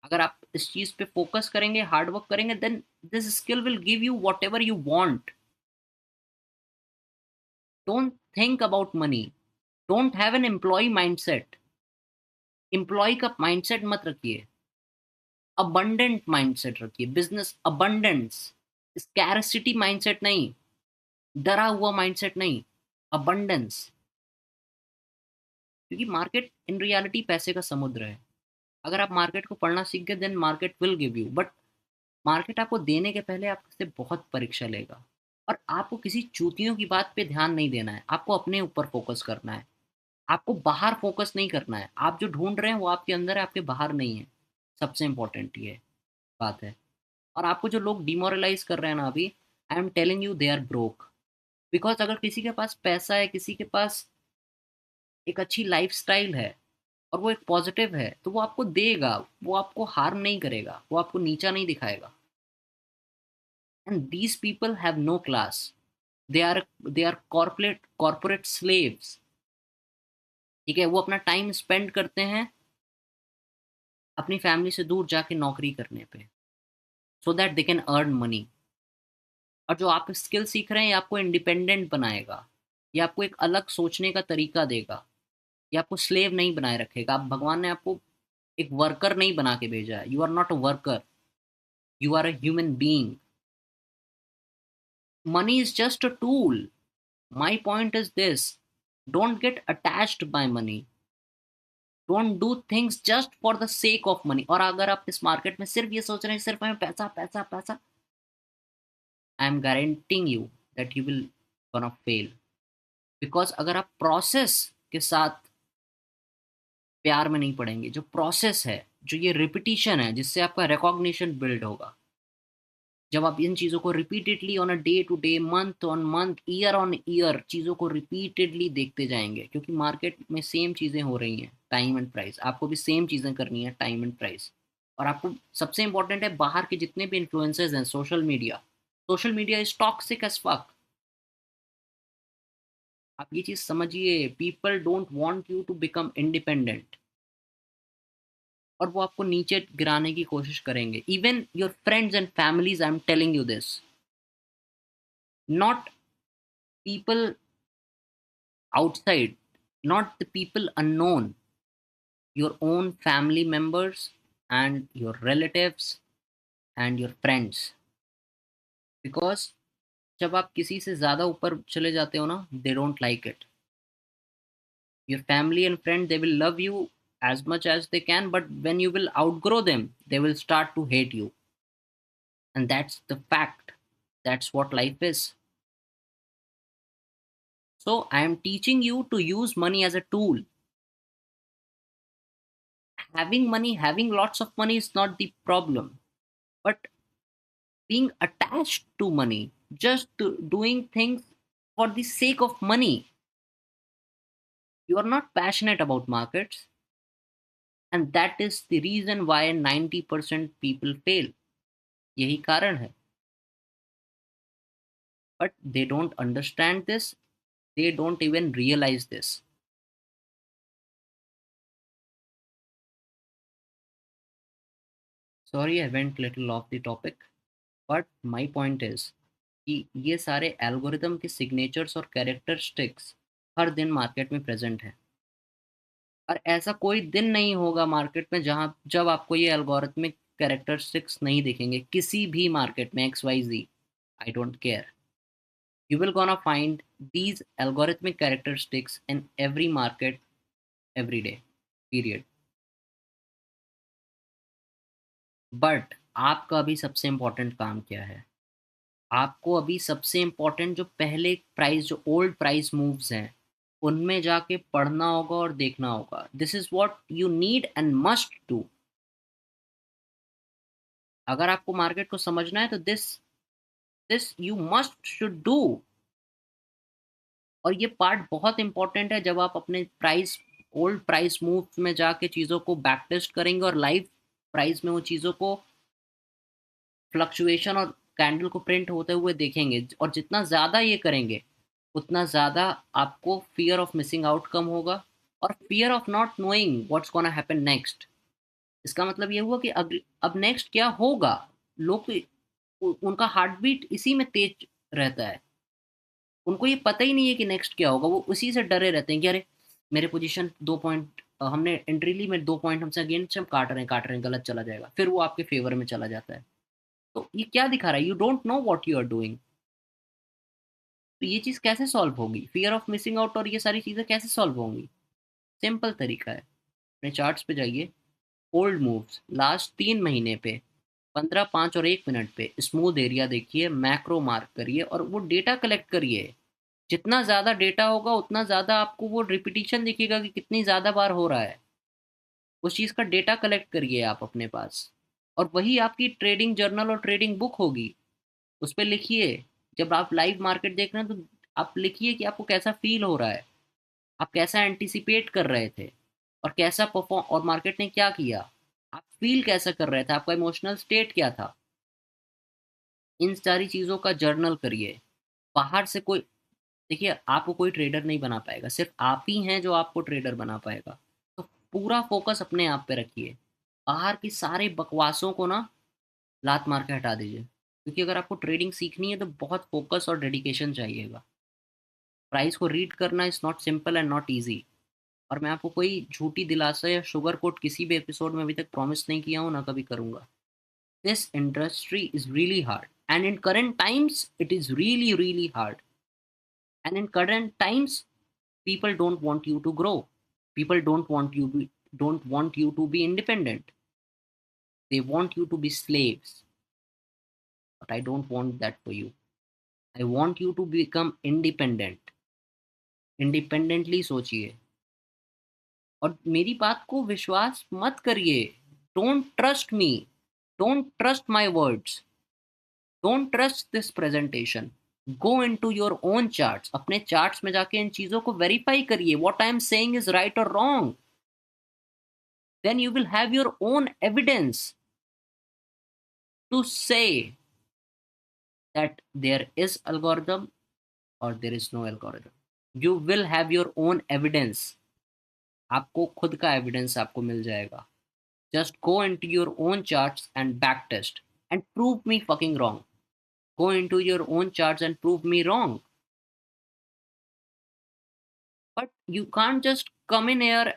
[SPEAKER 1] अगर आप इस चीज पे focus करेंगे, hard work करेंगे, then this skill will give you whatever you want. Don't think about money, don't have an employ mindset. Employ का mindset मत रखिए, अबंडेंट माइंडसेट रखिए, बिजनेस अबंडेंस, स्कैरसिटी माइंडसेट नहीं, डरा हुआ माइंडसेट नहीं, अबंडेंस। क्योंकि मार्केट इन रियलिटी पैसे का समुद्र है। अगर आप मार्केट को पढ़ना सीख गए, then market will give you, but market आपको देने के पहले आपसे बहुत परीक्षा लेगा। और आपको किसी चूतियों की बात पे ध्यान नहीं देना है, आपको अपने ऊपर फोकस करना है। आपको बाहर फोकस नहीं करना है, आप जो ढूंढ रहे हैं वो आपके अंदर है, आपके बाहर नहीं है। सबसे इंपॉर्टेंट ये बात है। और आपको जो लोग डिमोरलाइज कर रहे हैं ना अभी, I am telling you they are broke. Because अगर किसी के पास पैसा है, किसी के पास एक अच्छी लाइफस्टाइल है, और वो एक पॉजिटिव है, तो वो आपको देगा, वो आपको हार्म नहीं करेगा, वो आपको नीचा नहीं दिखाएगा। And these people have no class, they are corporate slaves. ठीक है, वो अपना टाइम स्पेंड करते हैं अपनी फैमिली से दूर जाके नौकरी करने पे, so that they can earn money. और जो आप स्किल सीख रहे हैं, ये आपको इंडिपेंडेंट बनाएगा, ये आपको एक अलग सोचने का तरीका देगा, ये आपको स्लेव नहीं बनाए रखेगा। आप, भगवान ने आपको एक वर्कर नहीं बना के भेजा है, you are not a worker, you are a human being. Money is just a tool. My point is this: don't get attached by money. Don't do things just for the sake of money. और अगर आप इस market में सिर्फ ये सोच रहे हैं सिर्फ हमें पैसा पैसा पैसा, I am guaranteeing you that you will gonna fail, because अगर आप प्रोसेस के साथ प्यार में नहीं पड़ेंगे, जो प्रोसेस है, जो ये रिपीटिशन है जिससे आपका रिकॉग्निशन बिल्ड होगा, जब आप इन चीज़ों को repeatedly on a day to day, month on month, year on year चीज़ों को रिपीटेडली देखते जाएंगे, क्योंकि मार्केट में सेम चीज़ें हो रही हैं, टाइम एंड प्राइस, आपको भी सेम चीज़ें करनी है, टाइम एंड प्राइस। और आपको सबसे इंपॉर्टेंट है, बाहर के जितने भी इन्फ्लुएंसर्स हैं, social media is toxic as fuck. आप ये चीज़ समझिए, people don't want you to become independent, और वो आपको नीचे गिराने की कोशिश करेंगे। Even your friends and families, I am telling you this, not people outside, not the people unknown, your own family members and your relatives and your friends. Because जब आप किसी से ज़्यादा ऊपर चले जाते हो ना, they don't like it. Your family and friend, they will love you as much as they can, but when you will outgrow them, they will start to hate you. And that's the fact. That's what life is. So I am teaching you to use money as a tool. Having money, having lots of money is not the problem, but being attached to money, just doing things for the sake of money. You are not passionate about markets, and that is the reason why 90% people fail. यही कारण है. But they don't understand this, they don't even realize this. Sorry, I went little off the topic, but my point is कि ये सारे algorithm के signatures और characteristics हर दिन market में प्रेजेंट है, और ऐसा कोई दिन नहीं होगा मार्केट में जहां जब आपको ये एल्गोरिथमिक कैरेक्टरिस्टिक्स नहीं दिखेंगे, किसी भी मार्केट में, X Y Z, I don't care, you will gonna find these algorithmic characteristics in every market, every day, period. But आपका अभी सबसे इम्पोर्टेंट काम क्या है? आपको अभी सबसे इम्पोर्टेंट जो पहले प्राइस, जो ओल्ड प्राइस मूव्स हैं, उनमें जाके पढ़ना होगा और देखना होगा। This is what you need and must do. अगर आपको मार्केट को समझना है तो this you must should do. और ये पार्ट बहुत इंपॉर्टेंट है, जब आप अपने प्राइस, ओल्ड प्राइस मूव में जाके चीज़ों को बैक टेस्ट करेंगे और लाइव प्राइस में वो चीज़ों को फ्लक्चुएशन और कैंडल को प्रिंट होते हुए देखेंगे, और जितना ज़्यादा ये करेंगे उतना ज़्यादा आपको फियर ऑफ मिसिंग आउट कम होगा, और fear of not knowing what's gonna happen next. इसका मतलब ये हुआ कि अब नेक्स्ट क्या होगा। लोग तो उनका हार्ट बीट इसी में तेज रहता है, उनको ये पता ही नहीं है कि नेक्स्ट क्या होगा, वो उसी से डरे रहते हैं कि अरे मेरे पोजीशन 2 पॉइंट, हमने एंट्री ली में 2 पॉइंट हमसे अगेंस्ट, हम काट रहे हैं, गलत चला जाएगा, फिर वो आपके फेवर में चला जाता है। तो ये क्या दिखा रहा है? You don't know what you are doing. तो ये चीज़ कैसे सॉल्व होगी, फियर ऑफ मिसिंग आउट और ये सारी चीज़ें कैसे सॉल्व होंगी? सिंपल तरीका है, अपने चार्ट्स पे जाइए, ओल्ड मूव्स लास्ट 3 महीने पे, 15, 5 और 1 मिनट पे स्मूथ एरिया देखिए, मैक्रो मार्क करिए और वो डेटा कलेक्ट करिए। जितना ज़्यादा डेटा होगा उतना ज़्यादा आपको वो रिपीटिशन दिखेगा कि कितनी ज़्यादा बार हो रहा है। उस चीज़ का डेटा कलेक्ट करिए आप अपने पास, और वही आपकी ट्रेडिंग जर्नल और ट्रेडिंग बुक होगी। उस पे लिखिए, जब आप लाइव मार्केट देख रहे हैं तो आप लिखिए कि आपको कैसा फील हो रहा है, आप कैसा एंटिसिपेट कर रहे थे, और कैसा परफॉर्म, और मार्केट ने क्या किया, आप फील कैसा कर रहे थे, आपका इमोशनल स्टेट क्या था। इन सारी चीज़ों का जर्नल करिए। बाहर से कोई, देखिए आपको कोई ट्रेडर नहीं बना पाएगा, सिर्फ आप ही हैं जो आपको ट्रेडर बना पाएगा। तो पूरा फोकस अपने आप पे रखिए, बाहर की सारे बकवासों को ना लात मार के हटा दीजिए, क्योंकि अगर आपको ट्रेडिंग सीखनी है तो बहुत फोकस और डेडिकेशन चाहिएगा। प्राइस को रीड करना is not simple and not easy. और मैं आपको कोई झूठी दिलासा या शुगर कोट किसी भी एपिसोड में अभी तक प्रॉमिस नहीं किया हूँ, ना कभी करूँगा। This industry is really hard, and in current times it is really really hard. And in current times, people don't want you to grow, people don't want you to be independent, they want you to be slaves, but I don't want that for you. I want you to become independent. Independently सोचिए और मेरी बात को विश्वास मत करिए। Don't trust me, don't trust my words, don't trust this presentation. Go into your own charts, अपने charts में जाके इन चीजों को वेरीफाई करिए, what I am saying is right और wrong. Then you will have your own evidence to say that there is algorithm or there is no algorithm. You will have your own evidence, आपको खुद का evidence आपको मिल जाएगा। Just go into your own charts and back test and prove me fucking wrong. Go into your own charts and prove me wrong. But you can't just come in air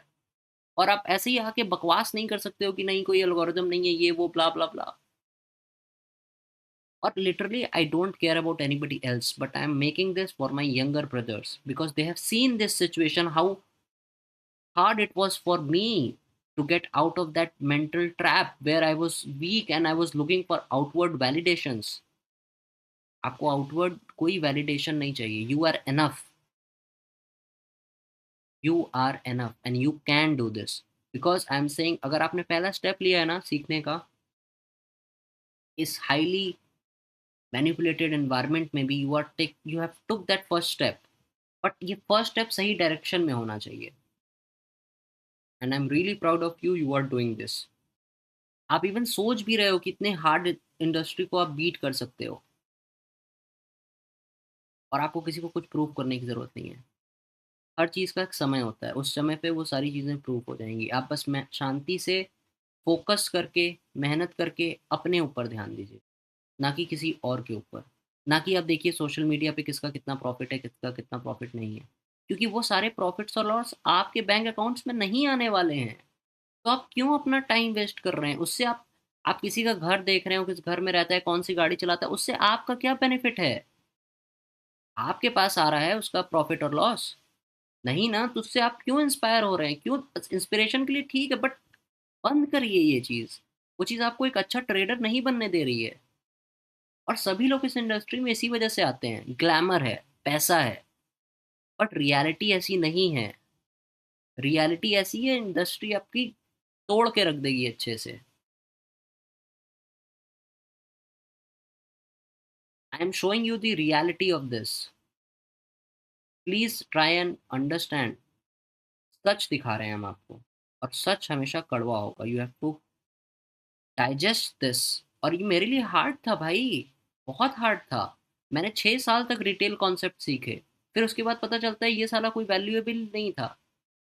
[SPEAKER 1] और आप ऐसे ही आके बकवास नहीं कर सकते हो कि नहीं कोई एल्गोरिदम नहीं है ये वो ब्ला ब्ला ब्ला। और literally I don't care about anybody else, but I am making this for my younger brothers because they have seen this situation, how hard it was for me to get out of that mental trap where I was weak and I was looking for outward validations. आपको outward कोई validation नहीं चाहिए। You are enough and you can do this. Because I am saying अगर आपने पहला step लिया है ना सीखने का, इस हाईली मैनिपुलेटेड एनवायरनमेंट में भी you have took that first step. But ये फर्स्ट स्टेप सही डायरेक्शन में होना चाहिए and I am really proud of you, you are doing this. आप इवन सोच भी रहे हो कि इतने हार्ड इंडस्ट्री को आप बीट कर सकते हो और आपको किसी को कुछ प्रूव करने की ज़रूरत नहीं है। हर चीज़ का एक समय होता है, उस समय पे वो सारी चीज़ें प्रूव हो जाएंगी। आप बस मैं शांति से फोकस करके मेहनत करके अपने ऊपर ध्यान दीजिए, ना कि किसी और के ऊपर। ना कि आप देखिए सोशल मीडिया पे किसका कितना प्रॉफिट है, किसका कितना प्रॉफिट नहीं है, क्योंकि वो सारे प्रॉफिट्स और लॉस आपके बैंक अकाउंट्स में नहीं आने वाले हैं। तो आप क्यों अपना टाइम वेस्ट कर रहे हैं उससे? आप किसी का घर देख रहे हो, किस घर में रहता है, कौन सी गाड़ी चलाता है, उससे आपका क्या बेनिफिट है? आपके पास आ रहा है उसका प्रॉफिट और लॉस? नहीं ना, तो उससे आप क्यों इंस्पायर हो रहे हैं? क्यों? इंस्पिरेशन के लिए ठीक है, बट बंद करिए ये चीज़। वो चीज़ आपको एक अच्छा ट्रेडर नहीं बनने दे रही है। और सभी लोग इस इंडस्ट्री में इसी वजह से आते हैं, ग्लैमर है, पैसा है। बट रियलिटी ऐसी नहीं है। रियलिटी ऐसी है, इंडस्ट्री आपकी तोड़ के रख देगी अच्छे से। I am showing you the reality of this. Please try and understand. सच दिखा रहे हैं हम आपको, और सच हमेशा कड़वा होगा। You have to digest this. और ये मेरे लिए हार्ड था भाई, बहुत हार्ड था। मैंने 6 साल तक रिटेल कॉन्सेप्ट सीखे, फिर उसके बाद पता चलता है ये साला कोई वैल्यूएबल नहीं था।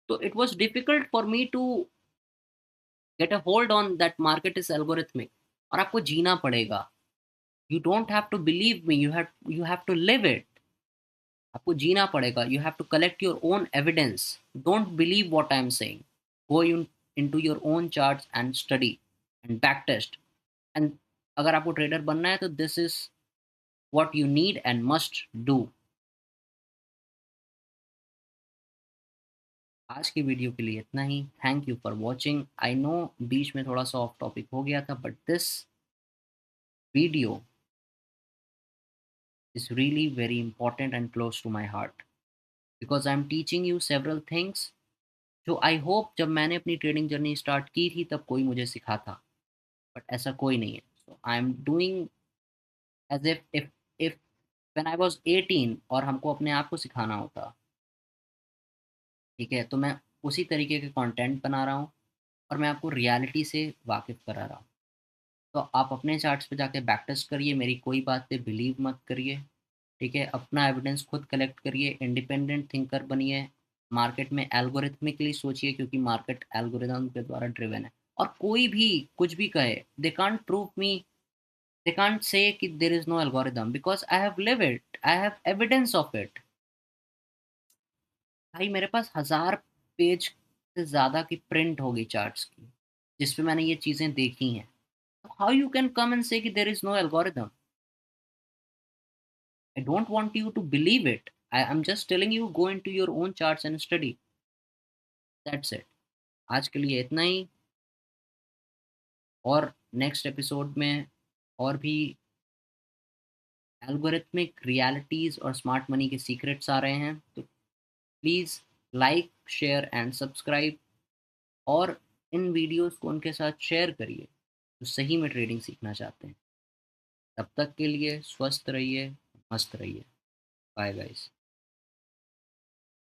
[SPEAKER 1] तो it was difficult for me to get a hold on that market is algorithmic. और आपको जीना पड़ेगा। You don't have to believe me, you have to live it. आपको जीना पड़ेगा। You have to collect your own evidence. Don't believe what I am saying. Go into your own charts and study and back test. And अगर आपको trader बनना है तो this is what you need and must do. आज की video के लिए इतना ही। Thank you for watching. I know बीच में थोड़ा सा ऑफ टॉपिक हो गया था, but this video is really very important and close to my heart because I'm teaching you several things जो आई होप जब मैंने अपनी ट्रेडिंग जर्नी स्टार्ट की थी तब कोई मुझे सिखा था, बट ऐसा कोई नहीं है। So I am doing as if when I was 18 और हमको अपने आप को सिखाना होता, ठीक है, तो मैं उसी तरीके के कंटेंट बना रहा हूँ और मैं आपको रियलिटी से वाकिफ करा रहा हूँ। तो आप अपने चार्ट्स पे जाके बैक टेस्ट करिए, मेरी कोई बात पे बिलीव मत करिए, ठीक है। अपना एविडेंस खुद कलेक्ट करिए, इंडिपेंडेंट थिंकर बनिए, मार्केट में एल्गोरिथमिकली सोचिए क्योंकि मार्केट एल्गोरिथम के द्वारा ड्रिवन है। और कोई भी कुछ भी कहे, they can't prove me, they can't say कि there is no algorithm because I have live it, I have evidence of it. भाई मेरे पास 1000 पेज से ज़्यादा की प्रिंट होगी चार्ट्स की जिसपे मैंने ये चीज़ें देखी हैं। How you can come and say कि there is no algorithm? I don't want you to believe it. I'm just telling you go into your own charts and study. That's it. आज के लिए इतना ही। और नेक्स्ट एपिसोड में और भी algorithmic realities और स्मार्ट मनी के सीक्रेट्स आ रहे हैं, तो please like, share and subscribe, और इन वीडियोस को उनके साथ शेयर करिए जो सही में ट्रेडिंग सीखना चाहते हैं। तब तक के लिए स्वस्थ रहिए, मस्त रहिए। Bye guys.